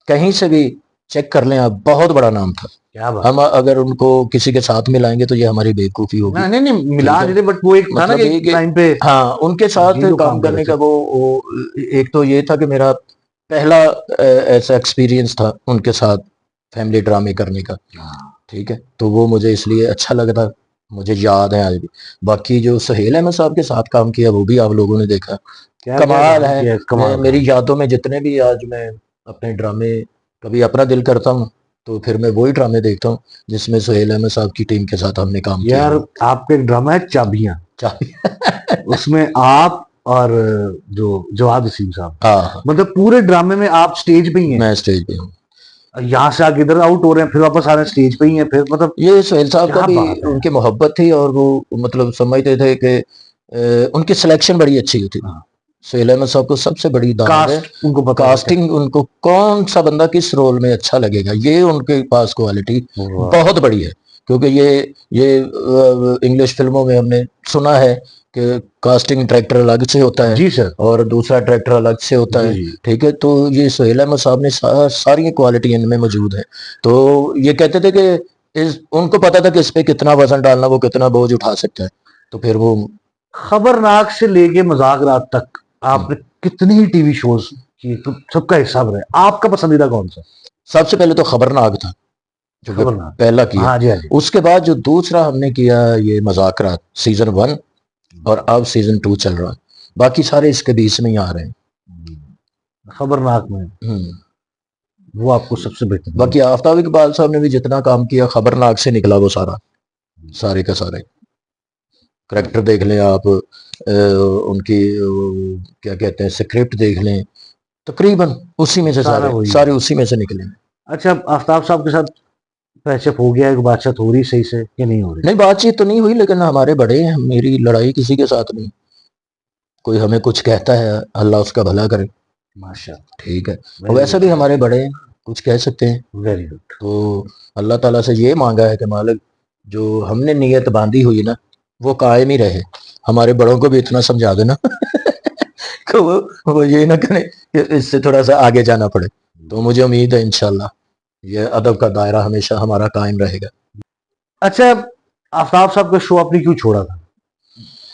Speaker 2: कहीं से भी चेक कर लें आप, बहुत बड़ा नाम था।
Speaker 1: क्या बात।
Speaker 2: हम अगर उनको किसी के साथ मिलाएंगे तो ये हमारी बेवकूफ़ी होगी।
Speaker 1: नहीं नहीं, मिला
Speaker 2: ठीक है,
Speaker 1: नहीं थे, बट वो एक था ना
Speaker 2: मतलब
Speaker 1: कि
Speaker 2: ये
Speaker 1: एक
Speaker 2: कि
Speaker 1: टाइम पे
Speaker 2: हाँ, उनके साथ
Speaker 1: जी जो
Speaker 2: काम
Speaker 1: काम कर
Speaker 2: करने
Speaker 1: रहे
Speaker 2: का
Speaker 1: थे।
Speaker 2: वो एक तो ये था कि मेरा पहला ऐसा एक्सपीरियंस था उनके साथ फैमिली ड्रामे करने का।
Speaker 1: हाँ,
Speaker 2: ठीक है, तो वो मुझे इसलिए अच्छा लगता, मुझे याद है आज भी। बाकी जो सुहेल अहमद साहब के साथ काम किया वो भी आप लोगों ने देखा,
Speaker 1: क्या क्या
Speaker 2: कमाल
Speaker 1: काम
Speaker 2: है।
Speaker 1: किया, कमाल
Speaker 2: मेरी
Speaker 1: काम।
Speaker 2: यादों में जितने भी आज मैं अपने ड्रामे, कभी अपना दिल करता हूँ तो फिर मैं वही ड्रामे देखता हूँ जिसमें सुहेल अहमद साहब की टीम के साथ हमने काम किया
Speaker 1: यार
Speaker 2: हो।
Speaker 1: आपका एक ड्रामा है चाबियां,
Speaker 2: चाहे
Speaker 1: उसमें आप और जो जवाब वसीम साहब,
Speaker 2: हाँ,
Speaker 1: मतलब पूरे ड्रामे में आप स्टेज पे ही हैं,
Speaker 2: मैं स्टेज पे हूँ।
Speaker 1: यहाँ से आके इधर आउट हो रहे हैं, फिर वापस आ रहे हैं स्टेज पे ही हैं, फिर मतलब
Speaker 2: ये सुहेल साहब का
Speaker 1: क्या
Speaker 2: भी
Speaker 1: बात है यार।
Speaker 2: उनकी मोहब्बत थी, और वो मतलब समझते थे कि उनकी सिलेक्शन बड़ी अच्छी होती थी।
Speaker 1: हाँ,
Speaker 2: सुहेल अहमद साहब को सबसे बड़ी दाद है,
Speaker 1: कास्ट उनको पता था क्या।
Speaker 2: कास्टिंग, उनको कौन सा बंदा किस रोल में अच्छा लगेगा, ये उनके पास क्वालिटी
Speaker 1: वाह।
Speaker 2: बहुत बड़ी है। क्योंकि ये इंग्लिश फिल्मों में हमने सुना है कि कास्टिंग डायरेक्टर अलग से होता है
Speaker 1: जी सर।
Speaker 2: और दूसरा डायरेक्टर अलग से होता
Speaker 1: जी
Speaker 2: है।
Speaker 1: जी।
Speaker 2: ठीक है, तो ये सुहेल अहमद साहब ने सारी क्वालिटी इनमें मौजूद है। तो ये कहते थे कि उनको पता था कि इस पे कितना वजन डालना, वो कितना बोझ उठा सकता है, तो फिर वो
Speaker 1: खबरनाक से लेके मजाक रात तक आपने कितने ही टीवी शोज किए, तो सबका हिस्सा बने, आपका पसंदीदा कौन सा?
Speaker 2: सबसे पहले तो खबरनाक था जो कि
Speaker 1: खबरनाक।
Speaker 2: पहला किया।
Speaker 1: हाँ जी, हाँ जी।
Speaker 2: उसके बाद जो दूसरा हमने किया ये मुज़ाकरात सीजन 1, और अब सीजन 2 चल रहा है, बाकी सारे इसके बीच में ही आ रहे हैं।
Speaker 1: खबरनाक में
Speaker 2: हम्म।
Speaker 1: वो आपको सबसे बेहतर लगा।
Speaker 2: बाकी आफ्ताब इकबाल साहब ने भी जितना काम किया खबरनाक से निकला वो सारा, सारे का सारे करेक्टर देख लें आप, उनकी क्या कहते हैं स्क्रिप्ट देख लें, तकरीबन उसी में से
Speaker 1: सारा
Speaker 2: सारे
Speaker 1: वही है।
Speaker 2: सारे उसी में से निकले हैं।
Speaker 1: अच्छा, आफ्ताब साहब के साथ पैचअप हो गया, एक बातचीत हो रही सही से कि नहीं हो रही?
Speaker 2: नहीं, बातचीत तो नहीं हुई, लेकिन हमारे बड़े हैं, मेरी लड़ाई किसी के साथ नहीं। कोई हमें कुछ कहता है, अल्लाह उसका भला करे।
Speaker 1: माशाल्लाह।
Speaker 2: ठीक है, और
Speaker 1: वेरी
Speaker 2: वैसे
Speaker 1: गुड।
Speaker 2: भी हमारे बड़े हैं, कुछ कह सकते हैं।
Speaker 1: Very good.
Speaker 2: तो अल्लाह ताला से ये मांगा है कि मालिक जो हमने नीयत बांधी हुई ना वो कायम ही रहे। हमारे बड़ों को भी इतना समझा देना कि वो ये ना करें कि इससे थोड़ा सा आगे जाना पड़े। तो मुझे उम्मीद है इंशाल्लाह ये अदब का दायरा हमेशा हमारा कायम रहेगा।
Speaker 1: अच्छा, आफ्ताब साहब का शो आपने क्यों छोड़ा था,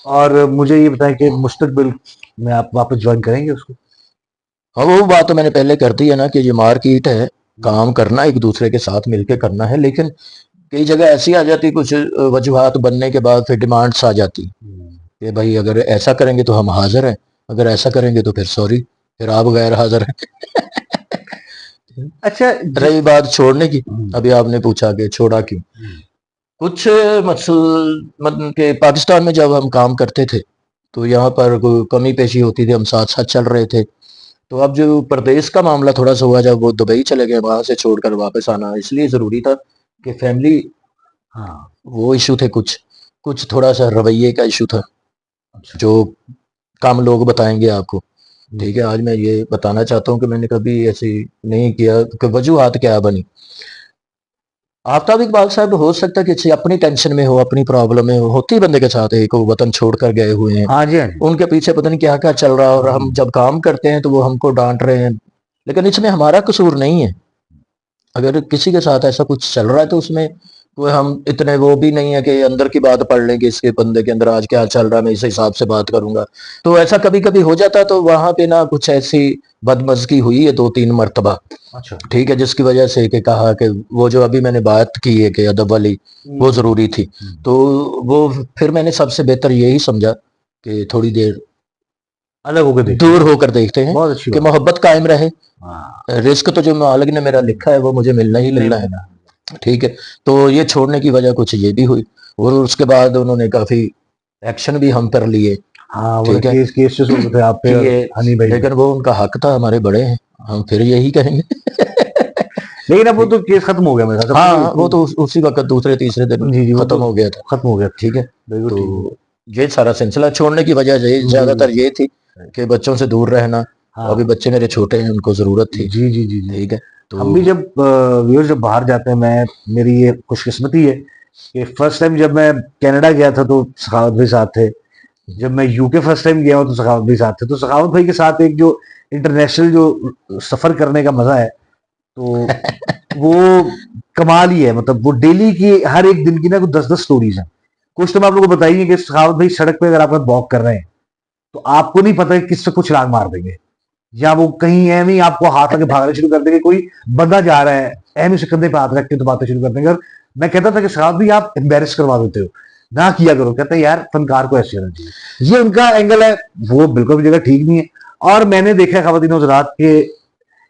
Speaker 1: और मुझे ये बताएं कि मुस्तकबिल में आप वापस ज्वाइन करेंगे उसको?
Speaker 2: हाँ, वो बात तो मैंने पहले कर दी है ना कि ये मार्केट है, काम करना एक दूसरे के साथ मिलके करना है, लेकिन कई जगह ऐसी आ जाती कुछ वजूहात बनने के बाद फिर डिमांड्स आ जाती कि भाई अगर ऐसा करेंगे तो हम हाजिर हैं, अगर ऐसा करेंगे तो फिर सॉरी, फिर आप गैर हाजिर हैं।
Speaker 1: अच्छा
Speaker 2: रही बात छोड़ने की, अभी आपने पूछा कि छोड़ा क्यों,
Speaker 1: हम्म,
Speaker 2: कुछ मतलब के पाकिस्तान में जब हम काम करते थे तो यहाँ पर कोई कमी पेशी होती थी, हम साथ साथ चल रहे थे। तो अब जो प्रदेश का मामला थोड़ा सा हुआ, जब वो दुबई चले गए, वहां से छोड़कर वापस आना इसलिए जरूरी था कि फैमिली,
Speaker 1: हाँ।
Speaker 2: वो इशू थे कुछ, कुछ थोड़ा सा रवैये का इशू था
Speaker 1: अच्छा।
Speaker 2: जो कम लोग बताएंगे आपको। ठीक है, आज मैं ये बताना चाहता हूँ कि मैंने कभी ऐसी नहीं किया कि वजूहात क्या बनी। आफ्ताब इकबाल साहब हो सकता है कि किसी अपनी टेंशन में हो, अपनी प्रॉब्लम में हो, होती बंदे के साथ, एक वो वतन छोड़कर गए हुए हैं,
Speaker 1: हाँ जी, हाँ जी।
Speaker 2: उनके पीछे पता नहीं क्या क्या चल रहा है, और हम जब काम करते हैं तो वो हमको डांट रहे हैं, लेकिन इसमें हमारा कसूर नहीं है। अगर किसी के साथ ऐसा कुछ चल रहा है तो उसमें कोई हम इतने वो भी नहीं है कि अंदर की बात पढ़ लें कि इसके बंदे के अंदर आज क्या चल रहा है, मैं इस हिसाब से बात करूंगा। तो ऐसा कभी कभी हो जाता, तो वहां पे ना कुछ ऐसी बदमज़गी हुई है 2-3 मरतबा।
Speaker 1: अच्छा।
Speaker 2: ठीक है, जिसकी वजह से कि कहा कि वो जो अभी मैंने बात की है कि अदब वाली वो जरूरी थी, तो वो फिर मैंने सबसे बेहतर यही समझा कि थोड़ी देर
Speaker 1: अलग होकर देखते
Speaker 2: दूर
Speaker 1: हैं।
Speaker 2: होकर देखते हैं
Speaker 1: बहुत अच्छी
Speaker 2: कि
Speaker 1: बात।
Speaker 2: मोहब्बत कायम रहे।
Speaker 1: हाँ।
Speaker 2: रिस्क तो जो मालिक ने मेरा लिखा है वो मुझे मिलना ही
Speaker 1: नहीं
Speaker 2: मिलना है।
Speaker 1: मिलना।
Speaker 2: ठीक है, तो ये छोड़ने की वजह कुछ ये भी हुई, और उसके बाद उन्होंने काफी एक्शन भी हम पर लिए।
Speaker 1: हाँ, वो
Speaker 2: ठीक है
Speaker 1: केसेस होते थे आप
Speaker 2: कि
Speaker 1: पे और
Speaker 2: ये,
Speaker 1: हनी भाई पे।
Speaker 2: लेकिन वो उनका हक था, हमारे बड़े हैं, हम फिर यही कहेंगे।
Speaker 1: लेकिन अब वो तो केस खत्म हो गया मेरे ख्याल से।
Speaker 2: हाँ, वो तो उसी वक्त दूसरे तीसरे दिन
Speaker 1: जी जी, वो
Speaker 2: खत्म
Speaker 1: तो
Speaker 2: हो गया था।
Speaker 1: खत्म हो गया।
Speaker 2: ठीक है,
Speaker 1: बिल्कुल ठीक है।
Speaker 2: तो ये सारा सिलसिला छोड़ने की वजह
Speaker 1: जी
Speaker 2: ज्यादातर
Speaker 1: जी।
Speaker 2: ये थी कि बच्चों से दूर रहना। अभी
Speaker 1: हाँ
Speaker 2: बच्चे मेरे छोटे हैं, उनको जरूरत थी।
Speaker 1: जी जी जी जी।
Speaker 2: ठीक है,
Speaker 1: हम भी
Speaker 2: तो
Speaker 1: जब व्यूअर्स जब बाहर जाते हैं, मैं मेरी ये खुशकिस्मती है कि फर्स्ट टाइम जब मैं कनाडा गया था तो सखावत भाई साथ थे। जब मैं यूके फर्स्ट टाइम गया हूँ तो सखावत भाई साथ थे। तो सखावत भाई के साथ एक जो इंटरनेशनल जो सफर करने का मजा है, तो वो कमाल ही है। मतलब वो डेली की हर एक दिन की ना कुछ 10-10 स्टोरीज हैं। कुछ तो मैं आप लोगों को बताइए कि सखावत भाई सड़क पे अगर आप वॉक कर रहे हैं तो आपको नहीं पता कि किससे कुछ छलांग मार देंगे, या वो कहीं एम ही आपको हाथ आके भागना शुरू कर देंगे। कोई बंदा जा रहा है, एम ही से कंधे पे हाथ रख के तो बातें शुरू कर देंगे। और मैं कहता था कि साहब भी आप एम्बेरस करवा देते हो, ना किया करो। कहते हैं यार फनकार को ऐसे होना चाहिए। ये उनका एंगल है, वो बिल्कुल भी जगह ठीक नहीं है। और मैंने देखा है खवातीन हज़रात के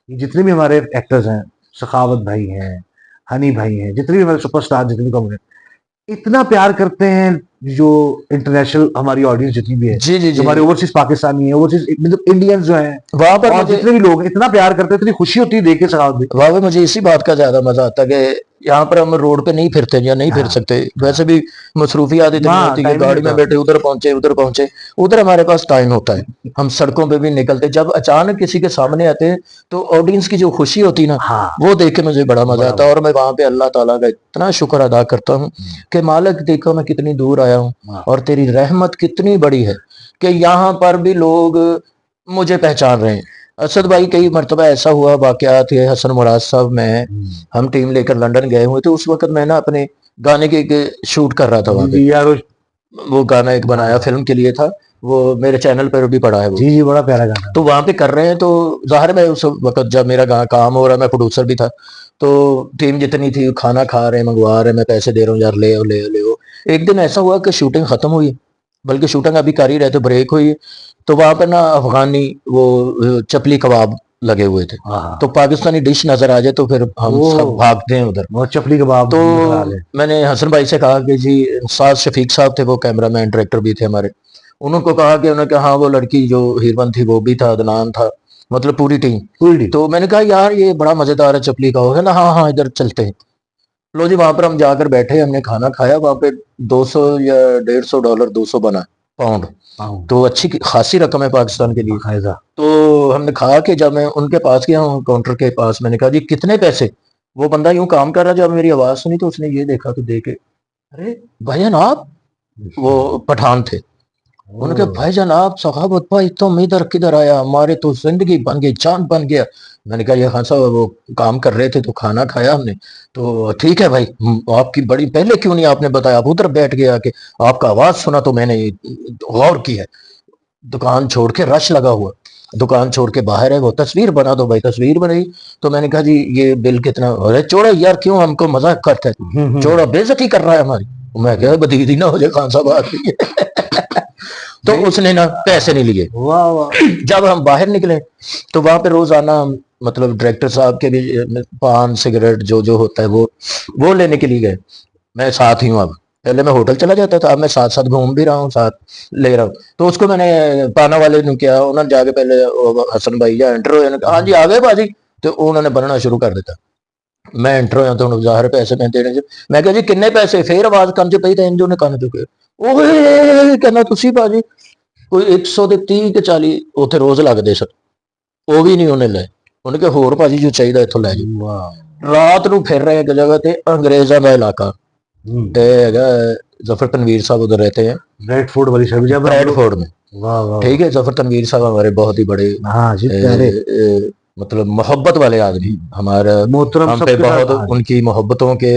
Speaker 1: जितने भी हमारे एक्टर्स हैं, सखावत भाई हैं, हनी भाई हैं, जितने भी हमारे सुपरस्टार, जितने भी कम, इतना प्यार करते हैं जो इंटरनेशनल हमारी ऑडियंस जितनी भी है,
Speaker 2: जी जी
Speaker 1: जो
Speaker 2: जी
Speaker 1: हमारे
Speaker 2: जी,
Speaker 1: ओवरसीज पाकिस्तानी है, ओवरसीज मतलब इंडियंस जो हैं,
Speaker 2: वहां पर
Speaker 1: और
Speaker 2: मुझे
Speaker 1: जितने भी लोग हैं, इतना प्यार करते हैं, इतनी खुशी होती है देख के साहब भी।
Speaker 2: वाह, मुझे इसी बात का ज्यादा मजा आता है कि यहाँ पर हम रोड पे नहीं फिरते या नहीं फिर
Speaker 1: हाँ
Speaker 2: सकते,
Speaker 1: हाँ
Speaker 2: वैसे भी मसरूफियात इतनी
Speaker 1: हाँ,
Speaker 2: होती है,
Speaker 1: टाइम ही
Speaker 2: गाड़ी
Speaker 1: नहीं
Speaker 2: में
Speaker 1: होता।
Speaker 2: बैठे उधर पहुंचे उधर पहुंचे, उधर हमारे पास टाइम होता है, हम सड़कों पे भी निकलते, जब अचानक किसी के सामने आते हैं तो ऑडियंस की जो खुशी होती है ना,
Speaker 1: हाँ,
Speaker 2: वो देख के मुझे बड़ा मजा
Speaker 1: बड़ा
Speaker 2: आता है। और मैं वहां पे अल्लाह ताला का इतना शुक्र अदा करता हूँ कि मालिक देखो मैं कितनी दूर आया हूँ,
Speaker 1: हाँ,
Speaker 2: और तेरी रहमत कितनी बड़ी है कि यहाँ पर भी लोग मुझे पहचान रहे हैं। असद भाई, कई मरतबा ऐसा हुआ वाकयात है, हसन मुराद साहब मैं, हम टीम लेकर लंदन गए हुए थे, उस वक्त मैं ना अपने गाने के शूट कर रहा था
Speaker 1: जी
Speaker 2: वहां पे,
Speaker 1: जी यार
Speaker 2: वो गाना एक
Speaker 1: हाँ
Speaker 2: बनाया फिल्म के लिए था, वो मेरे चैनल पर भी पड़ा है वो।
Speaker 1: जी जी, बड़ा प्यारा गाना
Speaker 2: तो वहां पे कर रहे हैं, तो जाहिर है मैं उस वक्त जब मेरा काम हो रहा है, मैं प्रोड्यूसर भी था, तो टीम जितनी थी खाना खा रहे हैं, मंगवा रहे हैं, मैं पैसे दे रहा हूँ यार, ले आओ ले आओ ले आओ। एक दिन ऐसा हुआ कि शूटिंग खत्म हुई, बल्कि शूटिंग अभी कर ही रहे थे, ब्रेक हुई, तो वहां पर ना अफगानी वो चपली कबाब लगे हुए थे,
Speaker 1: है। हाँ,
Speaker 2: तो पाकिस्तानी डिश नजर आ जाए तो फिर हम
Speaker 1: ओ
Speaker 2: सब भागते हैं उधर।
Speaker 1: वो चपली कबाब
Speaker 2: तो
Speaker 1: नजर आ रहे हैं।
Speaker 2: मैंने हसन भाई से कहा कि जी, साथ शफीक साहब थे, वो कैमरामैन डायरेक्टर भी थे हमारे, उनको कहा कि उन्होंने कहा हाँ वो लड़की जो हीरोइन थी वो भी था, अदनान था, मतलब पूरी टीम।
Speaker 1: पूरी टीम।
Speaker 2: तो मैंने कहा यार ये बड़ा मजेदार है चपली का, हो ना, हाँ हाँ इधर चलते हैं। लो जी, वहां पर हम जाकर बैठे, हमने खाना खाया वहां पे, 200 या $150, 200 बना पाउंड,
Speaker 1: हाँ,
Speaker 2: तो अच्छी खासी रकम है पाकिस्तान के लिए।
Speaker 1: बाकायदा।
Speaker 2: तो हमने कहा कि जब मैं उनके पास गया हूँ काउंटर के पास, मैंने कहा जी कितने पैसे, वो बंदा यूं काम कर रहा, जब मेरी आवाज सुनी तो उसने ये देखा, तो देखे, अरे भाईजान आप, वो पठान थे, उनके
Speaker 1: ओ,
Speaker 2: भाई जनाब सखावत भाई तुम इधर किधर आया, हमारे तो जिंदगी बन गई, चांद बन गया। मैंने कहा ये खान साहब वो काम कर रहे थे तो खाना खाया हमने, तो ठीक है भाई, आपकी बड़ी, पहले क्यों नहीं आपने बताया, आप उधर बैठ गए आके, आपका आवाज सुना तो मैंने गौर किया। दुकान छोड़ के रश लगा हुआ, दुकान छोड़ के बाहर है, वो तस्वीर बना दो भाई, तस्वीर बनाई। तो मैंने कहा जी ये बिल कितना, अरे छोड़ो यार, क्यों हमको मजाक करता है, छोड़ो बेइज्जती कर रहा है हमारी। मैं क्या बदीदी ना हो जाए खान साहब आदमी तो
Speaker 1: नहीं,
Speaker 2: उसने ना पैसे नहीं लिए।
Speaker 1: वाह वाह।
Speaker 2: जब हम बाहर निकले तो वहां पे रोजाना मतलब डायरेक्टर साहब के भी पान सिगरेट जो जो होता है वो लेने के लिए गए, मैं साथ ही हूँ अब, पहले मैं होटल चला जाता था, अब मैं साथ साथ घूम भी रहा हूँ, साथ ले रहा हूँ। तो उसको मैंने पाना वाले ने किया, उन्होंने जाके पहले हसन भाई या एंटर हो, हाँ जी आ गए बाजी, तो उन्होंने बनना शुरू कर दिया। मैं एंटर होया तो ਜ਼ਾਹਰ पैसे मैं देने से, मैं कहा जी किन्ने पैसे, फिर आवाज ਕੰਨ ਚ ਪਈ ਤਾਂ ਇੰਜ ਉਹਨੇ ਕੰਨ ਚੁੱਕੇ, ਓਏ ਕਹਿੰਦਾ ਤੁਸੀਂ ਬਾਜੀ ਕੋਈ 100 ਦੇ 30 ਕੇ 40 ਉੱਥੇ ਰੋਜ਼ ਲੱਗਦੇ ਸਨ, ਉਹ ਵੀ ਨਹੀਂ ਉਹਨੇ ਲਏ, ਉਹਨੇ ਕਿਹਾ ਹੋਰ ਭਾਜੀ ਜੋ ਚਾਹੀਦਾ ਇੱਥੋਂ ਲੈ ਜਾਓ।
Speaker 1: वाह।
Speaker 2: ਰਾਤ ਨੂੰ ਫਿਰ ਰਹੇ ਇੱਕ ਜਗ੍ਹਾ ਤੇ ਅੰਗਰੇਜ਼ਾਂ ਦਾ ਇਲਾਕਾ, ਤੇ ਹੈਗਾ जफर तनवीर साहब उधर रहते हैं,
Speaker 1: ब्रेड फूड वाली सब्जी जब हम लोग।
Speaker 2: ब्रेडफोर्ड में।
Speaker 1: वाह वाह।
Speaker 2: ठीक है, जफर तनवीर साहब हमारे बहुत ही बड़े
Speaker 1: हाँ जी, प्यारे
Speaker 2: मतलब मोहब्बत वाले आदमी, हमारा
Speaker 1: मोहतरम
Speaker 2: हम पे
Speaker 1: सबके साथ।
Speaker 2: बहुत
Speaker 1: हाँ,
Speaker 2: उनकी मोहब्बतों के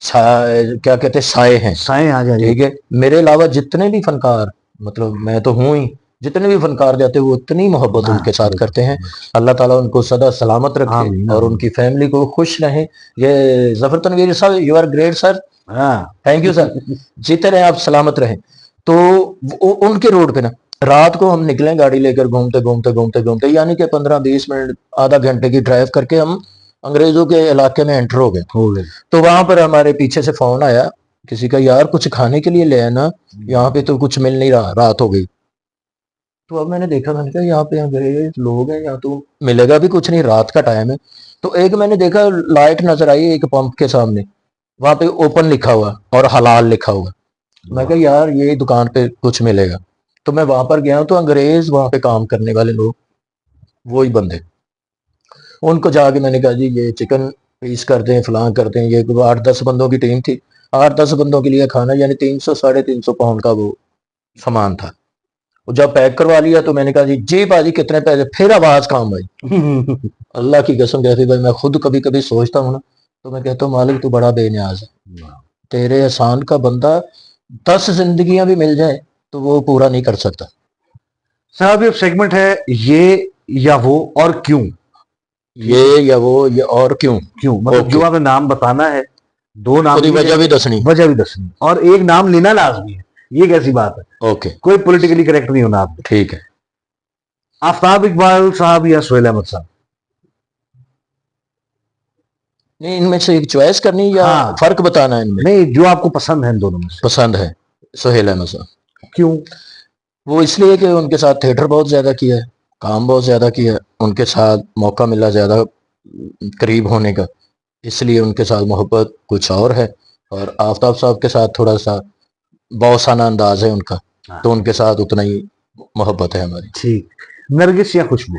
Speaker 2: क्या कहते हैं साए हैं।
Speaker 1: साएं आ जा
Speaker 2: ठीक है, मेरे अलावा जितने भी फनकार, मतलब मैं तो हूं ही, जितने भी फनकार जाते हैं वो इतनी मोहब्बत
Speaker 1: हाँ,
Speaker 2: उनके साथ करते हैं। अल्लाह ताला उनको सदा सलामत रखे
Speaker 1: आमीन
Speaker 2: और
Speaker 1: आमीन।
Speaker 2: उनकी फैमिली को खुश रहे। ये जफर तनवीर साहब, यू आर ग्रेट सर,
Speaker 1: हाँ
Speaker 2: थैंक यू सर, जीते रहे आप, सलामत रहे। तो उनके रोड पे ना रात को हम निकले गाड़ी लेकर, घूमते घूमते घूमते घूमते, यानी कि 15-20 मिनट आधा घंटे की ड्राइव करके हम अंग्रेजों के इलाके में एंटर हो गए।
Speaker 1: हो गए।
Speaker 2: तो वहां पर हमारे पीछे से फोन आया किसी का, यार कुछ खाने के लिए ले आना, यहाँ पे तो कुछ मिल नहीं रहा, रात हो गई। तो अब मैंने देखा, मैंने कहा यहाँ पे अंग्रेज लोग हैं, यहाँ तो मिलेगा भी कुछ नहीं, रात का टाइम है। तो एक मैंने देखा लाइट नजर आई एक पंप के सामने, वहां पे ओपन लिखा हुआ और हलाल लिखा हुआ। मैं कहा यार ये दुकान पे कुछ मिलेगा। तो मैं वहां पर गया तो अंग्रेज वहां पे काम करने वाले लोग, वही बंदे, उनको जाके मैंने कहा जी ये चिकन पीस कर दें, फलां कर दें। ये 8-10 बंदों की टीम थी, 8-10 बंदों के लिए खाना, यानी 300-350 पाउंड का वो सामान था। वो जब पैक करवा लिया तो मैंने कहा जी बाजी कितने पैसे, फिर आवाज काम आई। अल्लाह की कसम कहती भाई, मैं खुद कभी कभी सोचता हूँ ना, तो मैं कहता हूँ मालिक तू बड़ा बेनियाज है, तेरे एहसान का बंदा 10 जिंदगियां भी मिल जाए तो वो पूरा नहीं कर सकता।
Speaker 1: साहब ये सेगमेंट है ये या वो और क्यों।
Speaker 2: ये या वो, ये और क्यों,
Speaker 1: क्यों मतलब
Speaker 2: ओके।
Speaker 1: जो आपने नाम बताना है, 2 नाम
Speaker 2: पूरी
Speaker 1: भी
Speaker 2: वजह
Speaker 1: है,
Speaker 2: भी दसनी,
Speaker 1: वजह भी दसनी, और एक नाम लेना लाजमी है। ये कैसी बात है,
Speaker 2: ओके
Speaker 1: कोई पॉलिटिकली करेक्ट नहीं होना आपको।
Speaker 2: ठीक है।
Speaker 1: आफ्ताब इकबाल साहब या सोहेल अहमद साहब।
Speaker 2: नहीं इनमें से एक चॉइस करनी या
Speaker 1: हाँ।
Speaker 2: फर्क बताना है इनमें?
Speaker 1: नहीं, जो आपको पसंद है इन दोनों में से।
Speaker 2: पसंद है सोहेल अहमद साहब।
Speaker 1: क्यों।
Speaker 2: वो इसलिए कि उनके साथ थिएटर बहुत ज्यादा किया है, काम बहुत ज्यादा किया है, उनके साथ मौका मिला ज्यादा करीब होने का, इसलिए उनके साथ मोहब्बत कुछ और है। और आफ्ताब साहब के साथ थोड़ा सा बॉसाना अंदाज है उनका, तो उनके साथ उतना ही मोहब्बत है हमारी।
Speaker 1: ठीक। नरगिस या खुशबू।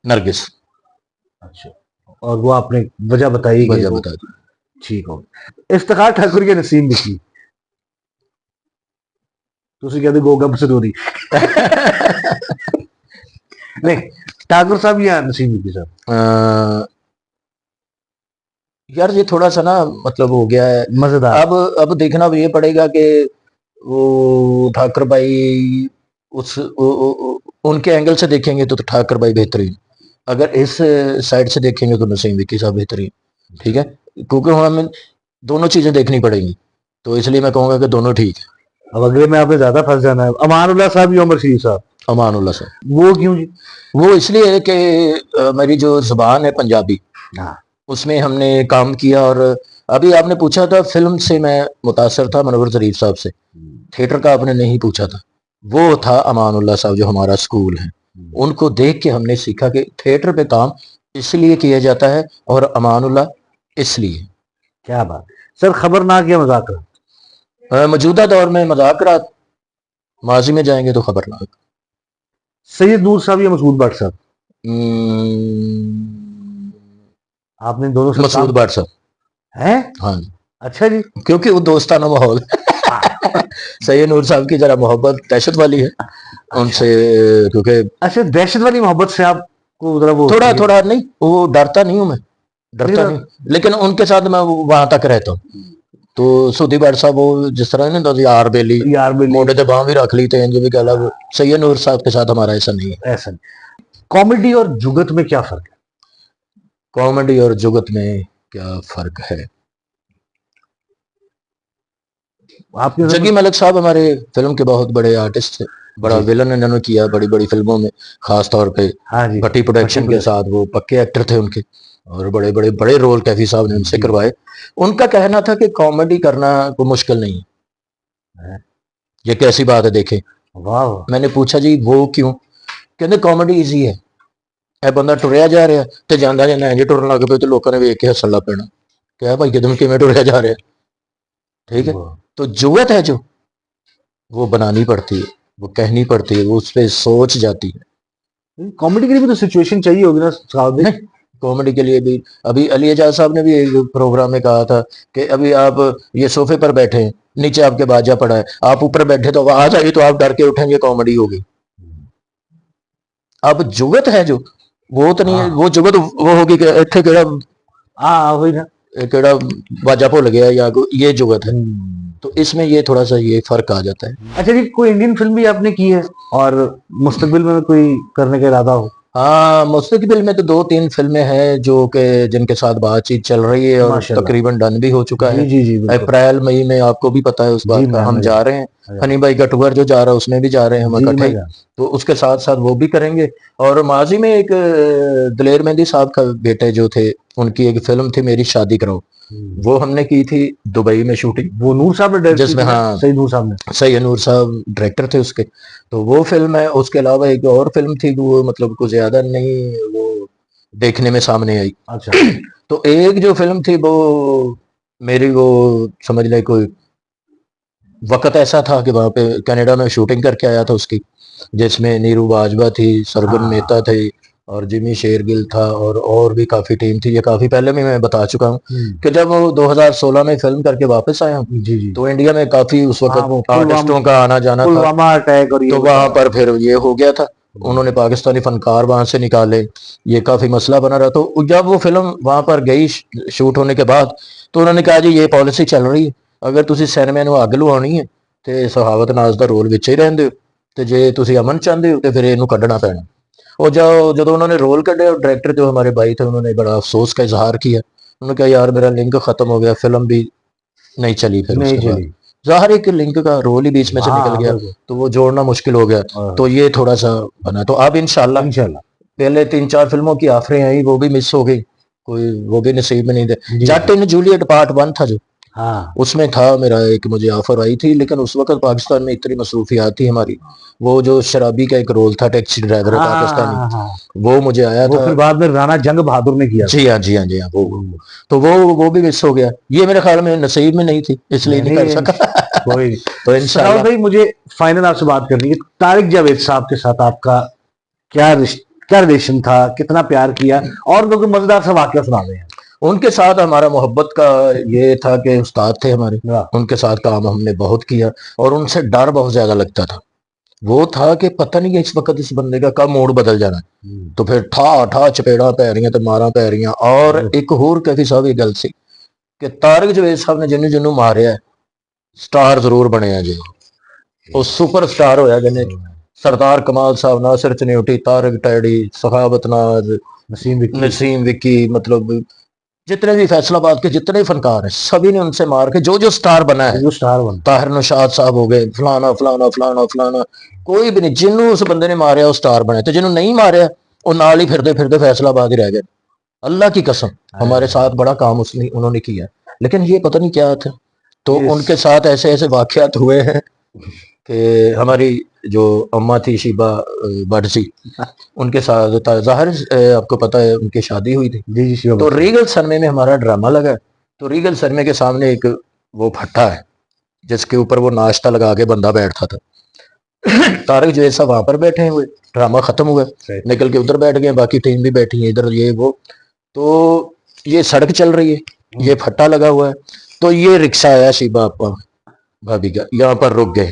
Speaker 2: नरगिस।
Speaker 1: अच्छा, और वो आपने वजह बताई कि
Speaker 2: वजह
Speaker 1: वो-
Speaker 2: बता दी।
Speaker 1: ठीक हो। इफ्तिखार ठाकुर या नसीम बिकी। ਤੁਸੀਂ कहते गो गब से दूरी। नहीं, ठाकुर साहब या नसीम बिकी साहब।
Speaker 2: यार ये थोड़ा सा ना मतलब हो गया है,
Speaker 1: मजेदार।
Speaker 2: अब देखना ये पड़ेगा कि वो ठाकर भाई उनके एंगल से देखेंगे तो ठाकर भाई बेहतरीन, अगर इस साइड से देखेंगे तो नसीम विक्की साहब बेहतरीन। ठीक है, क्योंकि हमें दोनों चीजें देखनी पड़ेंगी, तो इसलिए मैं कहूंगा कि दोनों ठीक है।
Speaker 1: अब अगले में आपने ज्यादा फंस जाना है। अमानुल्लाह साहब या उमर शरीफ साहब।
Speaker 2: अमानुल्लाह साहब।
Speaker 1: वो क्यों जी।
Speaker 2: वो इसलिए है कि मेरी जो जुबान है पंजाबी,
Speaker 1: हाँ।
Speaker 2: उसमें हमने काम किया। और अभी आपने पूछा था फिल्म से मैं मुतासर था मनोवर जरीफ साहब से, थिएटर का आपने नहीं पूछा था। वो था अमानुल्लाह साहब जो हमारा स्कूल है, उनको देख के हमने सीखा कि थिएटर पे काम इसलिए किया जाता है और अमानुल्लाह इसलिए।
Speaker 1: क्या बात। सर खबरनाक या मजाक।
Speaker 2: मौजूदा दौर में मजाकरात, माजी में जाएंगे तो खबरनाक।
Speaker 1: सैयद नूर साहब या मसूद भट्ट साहब। आपने दोनों से
Speaker 2: मसूद भट्ट साहब।
Speaker 1: है।
Speaker 2: हाँ जी,
Speaker 1: अच्छा जी।
Speaker 2: क्योंकि वो दोस्ताना माहौल। सैयद नूर साहब की जरा मोहब्बत दहशत वाली है उनसे, क्योंकि
Speaker 1: अच्छा, दहशत वाली मोहब्बत से आपको जरा वो
Speaker 2: थोड़ा थोड़ा नहीं, वो डरता नहीं हूं मैं, डरता
Speaker 1: नहीं,
Speaker 2: नहीं, लेकिन उनके साथ मैं वहां तक रहता हूँ। तो सुधी भट्ट साहब वो जिस तरह ने तो यार बेली
Speaker 1: यार बेली
Speaker 2: मोटे ते बांह भी रख ली थे, जो भी कहला, वो सैयद नूर साहब के साथ हमारा ऐसा नहीं है।
Speaker 1: ऐसा नहीं। कॉमेडी और जुगत में क्या फर्क है।
Speaker 2: कॉमेडी और जुगत में क्या फर्क है?
Speaker 1: आपके
Speaker 2: जग्गी मलिक साहब हमारे फिल्म के बहुत बड़े आर्टिस्ट थे, बड़ा विलन इन्होंने किया बड़ी बड़ी फिल्मों में, खास तौर पे
Speaker 1: हाँ जी,
Speaker 2: भट्टी प्रोडक्शन के साथ वो पक्के एक्टर थे उनके, और बड़े बड़े बड़े रोल कैफी साहब ने उनसे करवाए। उनका कहना था कि कॉमेडी करना कोई मुश्किल नहीं है। ये कैसी बात है देखे।
Speaker 1: वाह।
Speaker 2: मैंने पूछा जी वो क्यों, कहते कॉमेडी इजी है, ਇਹ ਬੰਦਾ ਟੁਰਿਆ ਜਾ ਰਿਹਾ ਤੇ ਜਾਂਦਾ ਜਾਂਦਾ ਇੰਜ ਟੁਰਨ ਲੱਗ ਪਏ ਤੇ ਲੋਕਾਂ ਨੇ ਵੇਖ ਕੇ ਹੱਸਣ ਲੱਗ ਪੈਣਾ ਕਿ ਆ ਭਾਈ ਕਿਦਮ ਕਿਵੇਂ ਟੁਰਿਆ जा रहा है। ठीक है, तो जुगत है जो वो बनानी पड़ती है, वो कहनी पड़ती है, वो उस पर सोच जाती है।
Speaker 1: कॉमेडी के लिए भी तो सिचुएशन चाहिए होगी ना साहब।
Speaker 2: नहीं, कॉमेडी के लिए भी अभी अली एजाज साहब ने भी एक प्रोग्राम में कहा था कि अभी आप ये सोफे पर बैठे हैं, नीचे आपके बाजा पड़ा है, आप ऊपर बैठे तो आवाज आई तो आप डर के उठेंगे, कॉमेडी होगी। अब जुगत है जो वो तो नहीं है, वो जुगत वो होगी कि इत्थे केड़ा
Speaker 1: वही ना,
Speaker 2: केड़ा बाजा भुल गया या ये जुगत है। तो इसमें ये थोड़ा सा ये फर्क आ जाता है।
Speaker 1: अच्छा जी, कोई इंडियन फिल्म भी आपने की है और मुस्तकबिल में कोई करने का इरादा हो।
Speaker 2: हाँ, मुस्तकबिल में तो 2-3 फिल्में हैं जो कि जिनके साथ बातचीत चल रही है और
Speaker 1: माशाल्लाह।
Speaker 2: तकरीबन डन भी हो चुका
Speaker 1: जी
Speaker 2: है।
Speaker 1: जी जी बिल्कुल।
Speaker 2: अप्रैल मई में आपको भी पता है उस
Speaker 1: जी
Speaker 2: बात का,
Speaker 1: मैं
Speaker 2: हम जा रहे हैं।
Speaker 1: मैं
Speaker 2: हनी भाई का टूर जो जा रहा है उसमें भी जा रहे हैं हम
Speaker 1: जी
Speaker 2: इकट्ठे
Speaker 1: मैं
Speaker 2: ही।
Speaker 1: जा
Speaker 2: तो उसके साथ साथ वो भी करेंगे। और माजी में एक दलेर मेहंदी साहब का बेटे जो थे, उनकी एक फिल्म थी मेरी शादी करो, वो हमने की थी दुबई में शूटिंग,
Speaker 1: वो नूर साहब ने डायरेक्ट की
Speaker 2: जिसमें
Speaker 1: थी ना,
Speaker 2: हाँ
Speaker 1: सही नूर साहब ने।
Speaker 2: सैयद नूर साहब डायरेक्टर थे उसके। तो वो फिल्म है। उसके अलावा एक और फिल्म थी वो मतलब कुछ ज्यादा नहीं वो देखने में सामने आई।
Speaker 1: अच्छा
Speaker 2: तो एक जो फिल्म थी वो मेरी वो समझ ले कोई वक्त ऐसा था कि वहां पे कनाडा में शूटिंग करके आया था उसकी, जिसमें नीरू बाजवा थी, सरगुन
Speaker 1: हाँ
Speaker 2: मेहता थे और जिमी शेरगिल था और भी काफी टीम थी। ये काफी पहले भी मैं बता चुका हूँ कि जब वो 2016 में फिल्म करके वापस आया हूँ,
Speaker 1: जी जी।
Speaker 2: तो इंडिया में काफी उस
Speaker 1: हाँ
Speaker 2: वक्त
Speaker 1: वो
Speaker 2: आर्टिस्टों का आना जाना था।
Speaker 1: पुलवामा अटैक और ये
Speaker 2: तो
Speaker 1: वो
Speaker 2: वहां
Speaker 1: चला।
Speaker 2: पर फिर ये हो गया था, उन्होंने पाकिस्तानी फनकार वहां से निकाले, ये काफी मसला बना रहा। तो जब वो फिल्म वहां पर गई शूट होने के बाद, तो उन्होंने कहा जी ये पॉलिसी चल रही है, अगर ਤੁਸੀਂ ਸਿਨੇਮੇ ਨੂੰ ਅੱਗ ਲਵਾਉਣੀ ਹੈ ਤੇ ਸਹਾਵਤ ਨਾਜ਼ ਦਾ ਰੋਲ ਵਿੱਚ ਹੀ ਰਹਿੰਦੇ ਹੋ, ਤੇ ਜੇ ਤੁਸੀਂ ਅਮਨ ਚਾਹੁੰਦੇ ਹੋ ਤੇ ਫਿਰ ਇਹਨੂੰ ਕੱਢਣਾ ਪੈਣਾ। और जब उन्होंने रोल कटे और डायरेक्टर जो हमारे भाई थे उन्होंने बड़ा अफसोस का इजहार किया। उन्होंने कहा यार मेरा लिंक खत्म हो गया, फिल्म भी नहीं चली फिर
Speaker 1: नहीं
Speaker 2: उसके बाद।
Speaker 1: चली।
Speaker 2: ज़ाहिर है कि लिंक का रोल ही बीच में से निकल
Speaker 1: हाँ
Speaker 2: गया,
Speaker 1: बिल्कुल।
Speaker 2: तो वो जोड़ना मुश्किल हो गया।
Speaker 1: हाँ,
Speaker 2: तो ये थोड़ा सा बना। तो अब इंशाल्लाह
Speaker 1: इंशाल्लाह।
Speaker 2: पहले 3-4 फिल्मों की ऑफरें आई, वो भी मिस हो गई, कोई वो भी नसीब में नहीं थे।
Speaker 1: जी
Speaker 2: जट इन जूलियट पार्ट 1 था जो,
Speaker 1: हाँ
Speaker 2: उसमें था मेरा एक, मुझे ऑफर आई थी, लेकिन उस वक्त पाकिस्तान में इतनी मसरूफियात थी हमारी। वो जो शराबी का एक रोल था, टैक्सी ड्राइवर है
Speaker 1: हाँ
Speaker 2: पाकिस्तानी,
Speaker 1: हाँ हाँ।
Speaker 2: वो मुझे आया
Speaker 1: वो
Speaker 2: था।
Speaker 1: फिर बाद में राणा जंग बहादुर ने किया था।
Speaker 2: जी हाँ जी हाँ जी हाँ, वो तो वो भी मिस हो गया। ये मेरे ख्याल में नसीब में नहीं थी, इसलिए नहीं कर सका।
Speaker 1: कोई नहीं।
Speaker 2: तो
Speaker 1: सखावत
Speaker 2: इंशाल्लाह
Speaker 1: भाई मुझे फाइनल आपसे बात करनी है, तारिक जावेद साहब के साथ आपका क्या रिलेशन था, कितना प्यार किया, और उनको कोई मजेदार सा वाकया सुना दें।
Speaker 2: उनके साथ हमारा मोहब्बत का ये था कि उस्ताद थे हमारे,
Speaker 1: वाह।
Speaker 2: उनके साथ काम हमने बहुत किया और उनसे डर बहुत ज्यादा लगता था। वो था कि पता नहीं है इस वक्त इस बंदे का कब मूड बदल जाना है, तो फिर ठा ठा चपेड़ा पै रही तो मारा पै रही। और एक होर कैफी साहब ये गल सी कि तारिक जवेद साहब ने जिन्हों जिन्हों मारिया स्टार जरूर बने जी, वो सुपर स्टार होया कहने। सरदार कमाल साहब, नासिर चनेटी, तारिक टैडी, सखावत नाज, नसीम विक्की, मतलब जितने भी फैसलाबाद के जितने फनकार हैं सभी ने उनसे मार के जो जो स्टार बना है,
Speaker 1: जो स्टार बन
Speaker 2: ताहिर नौशाद साहब हो गए, फलाना फलाना फलाना फलाना, कोई भी नहीं जिन्हों उस बंदे ने मारे वो स्टार बने, तो जिन्हों नहीं मारे वो नाल ही फिरते फिरते फैसलाबाद ही रह गए। अल्लाह की कसम हमारे साथ बड़ा काम उसने उन्होंने किया, लेकिन ये पता नहीं क्या था। तो उनके साथ ऐसे ऐसे वाकयात हुए हैं कि हमारी जो अम्मा थी शीबा भट्ट जी, उनके साथ जाहिर आपको पता है उनकी शादी हुई थी।
Speaker 1: जी जी शिवा
Speaker 2: तो रीगल सरमे में हमारा ड्रामा लगा। तो रीगल सरमे के सामने एक वो भट्टा है जिसके ऊपर वो नाश्ता लगा के बंदा बैठता था। तारिक जवेद साहब वहां पर बैठे हुए, ड्रामा खत्म हुआ, निकल के उधर बैठ गए, बाकी टीम भी बैठी है इधर ये वो। तो ये सड़क चल रही है, ये फट्टा लगा हुआ है, तो ये रिक्शा आया शीबा आपा भाभी का, यहाँ पर रुक गए।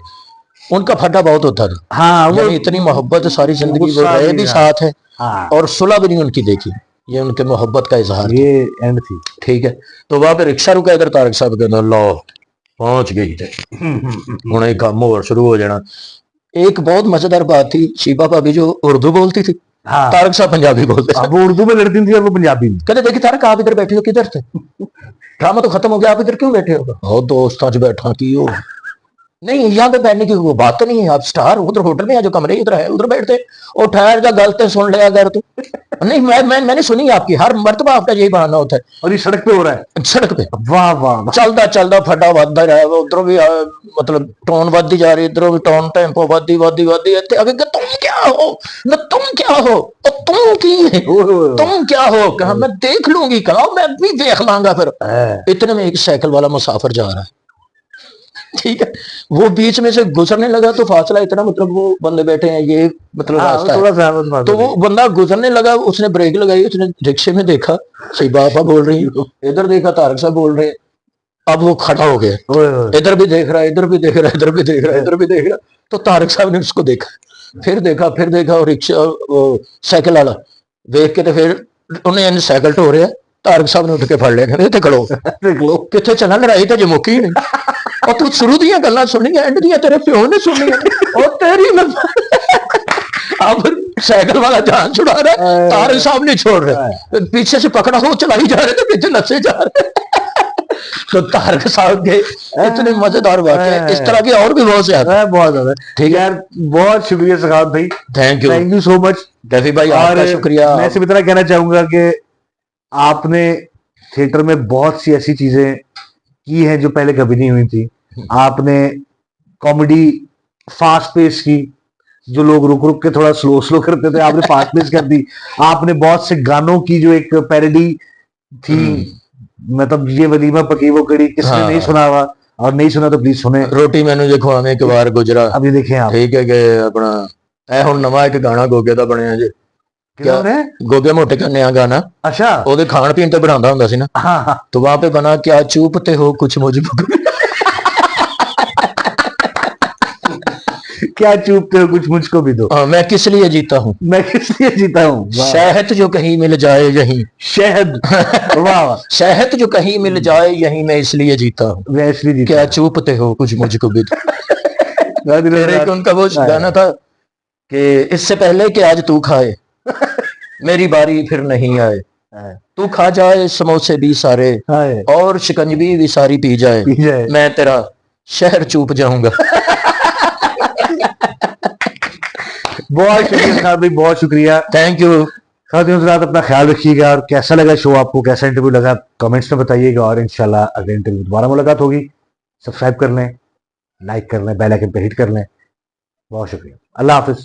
Speaker 2: उनका फट्टा बहुत होता था,
Speaker 1: हाँ वो
Speaker 2: यानी इतनी मोहब्बत सारी जिंदगी वो
Speaker 1: गुस्सा
Speaker 2: रहे
Speaker 1: भी
Speaker 2: भी
Speaker 1: रहा।
Speaker 2: साथ है
Speaker 1: हाँ
Speaker 2: और सुलह भी नहीं उनकी देखी। ये उनके मोहब्बत का इजहार था।
Speaker 1: ये एंड थी।
Speaker 2: ठीक है, तो वहां पे रिक्शा रुका, इधर तारिक साहब कहना लो पहुंच गई थे, हूं एक काम और शुरू हो जाना। एक बहुत मजेदार बात थी, शीबा भाभी जो उर्दू बोलती थी,
Speaker 1: हाँ
Speaker 2: तारिक साहब पंजाबी बोलते थे।
Speaker 1: अब वो उर्दू में लड़ती थी और वो पंजाबी में।
Speaker 2: कहते देखिए तारिक आप इधर बैठे हो, किधर थे? ड्रामा तो खत्म हो गया, आप इधर क्यों बैठे हो? ओ दोस्त आज बैठा की हो, नहीं यहाँ पे बैठने की वो बात तो नहीं है, आप स्टार उधर होटल में जो कमरे इधर है उधर बैठते। और ठहर जा गलते सुन लिया अगर तो नहीं मैंने सुनी आपकी, हर मर्तबा आपका यही बहाना होता है।
Speaker 1: और ये सड़क पे हो रहा है।
Speaker 2: सड़क पे
Speaker 1: वाह वाह वाह।
Speaker 2: चलता चलता फटा वधदा रहा, उधरों भी मतलब टोन वधदी जा रही, इधरों भी टोन टेंपो वधदी वधदी वधदी इत्थे आगे तुम क्या हो न तुम क्या हो और तुम की है तुम क्या हो, कहा मैं देख लूंगी, कहा मैं भी देख लांगा। फिर इतने में एक साइकिल वाला मुसाफिर जा रहा है, ठीक है, वो बीच में से गुजरने लगा तो फासला इतना, मतलब वो बंदे बैठे हैं ये मतलब रास्ता है।
Speaker 1: थोड़ा सा
Speaker 2: तो वो बंदा गुजरने लगा, उसने ब्रेक लगाई, उसने रिक्शे में देखा शीबा आपा बोल रही है, इधर देखा तारिक साहब बोल रहे हैं। अब वो खड़ा हो गया, इधर भी देख रहा है, इधर भी देख रहा है, इधर भी देख रहा है, इधर भी देख रहा है। तो तारिक साहब ने उसको देखा, फिर देखा और रिक्शा वो साइकिल वाला देख के तो फिर उन्हें साइकिल ढो रहा, तारिक साहब ने उठ के फड़ लिया, कहते इत्थे खड़ो किथे चलना, लड़ाई तो जो मुक्की नहीं। और तू शुरू दी गल्लां सुनियां, एंड दी तेरे प्यो ने सुनियां और तेरी अब साइकिल वाला जान छुड़ा रहा है, तारक साहब नहीं छोड़ रहे, पीछे से पकड़ा हो चला ही जा रहे थे, पीछे नसे जा रहे तो तारक साहब के इतने मजेदार वाक़े, इस तरह के और भी बहुत से आते हैं।
Speaker 1: बहुत ज्यादा।
Speaker 2: ठीक है,
Speaker 1: यार बहुत शुक्रिया सखावत भाई,
Speaker 2: thank
Speaker 1: thank you so much.
Speaker 2: Kaifi भाई,
Speaker 1: और
Speaker 2: आपका शुक्रिया।
Speaker 1: मैं सिर्फ इतना कहना चाहूंगा कि आपने थिएटर में बहुत सी ऐसी चीजें की हैं जो पहले कभी नहीं हुई थी। आपने कॉमेडी फास्ट पेस की, जो लोग रुक रुक के थोड़ा स्लो स्लो करते थे, आपने फास्ट पेस कर दी। आपने बहुत से गानों की जो एक पैरोडी थी, मतलब ये वलीमा पकी वो कड़ी, किसने
Speaker 2: हाँ।
Speaker 1: नहीं सुना हुआ और नहीं सुना तो प्लीज सुने,
Speaker 2: रोटी मैंने देखो हमें एक बार गुजरा,
Speaker 1: अभी देखें आप।
Speaker 2: ठीक है कि अपना ए हुन नवा एक गाना गोगे दा ਬਣਿਆ ਜੀ,
Speaker 1: क्या है?
Speaker 2: गोगे मोटे का नया गाना,
Speaker 1: अच्छा,
Speaker 2: ਉਹਦੇ ਖਾਣ ਪੀਣ ਤੇ ਬਣਾਉਂਦਾ ਹੁੰਦਾ ਸੀ ਨਾ,
Speaker 1: हाँ हाँ,
Speaker 2: तो वहां पे बना क्या चूपते हो कुछ मुझको
Speaker 1: क्या चूपते हो कुछ मुझको भी दो,
Speaker 2: मैं किस लिए जीता हूँ,
Speaker 1: मैं किस लिए जीता हूँ। वाह।
Speaker 2: शहद जो कहीं मिल जाए यहीं,
Speaker 1: शहद, वाह वाह,
Speaker 2: शहद जो कहीं मिल जाए यहीं, मैं इसलिए जीता हूँ,
Speaker 1: मैं इसलिए जीता
Speaker 2: क्या चूपते हो कुछ मुझको भी दो। फिर एक उनका वो गाना था कि इससे पहले कि आज तू खाए मेरी बारी फिर नहीं आए, तू खा जाए समोसे भी सारे
Speaker 1: हाय,
Speaker 2: और शिकंजवी भी सारी पी जाए,
Speaker 1: पी जाए।
Speaker 2: मैं तेरा शहर चूप जाऊंगा।
Speaker 1: बहुत शुक्रिया सखावत भाई, बहुत शुक्रिया।
Speaker 2: Thank you.
Speaker 1: खातिन हज़रात, अपना ख्याल रखिएगा, और कैसा लगा शो आपको, कैसा इंटरव्यू लगा कमेंट्स में बताइएगा, और इंशाल्लाह अगले इंटरव्यू दोबारा मुलाकात होगी। सब्सक्राइब कर लें, लाइक कर लें, बेल आइकन पे हिट कर लें। बहुत शुक्रिया, अल्लाह हाफिज।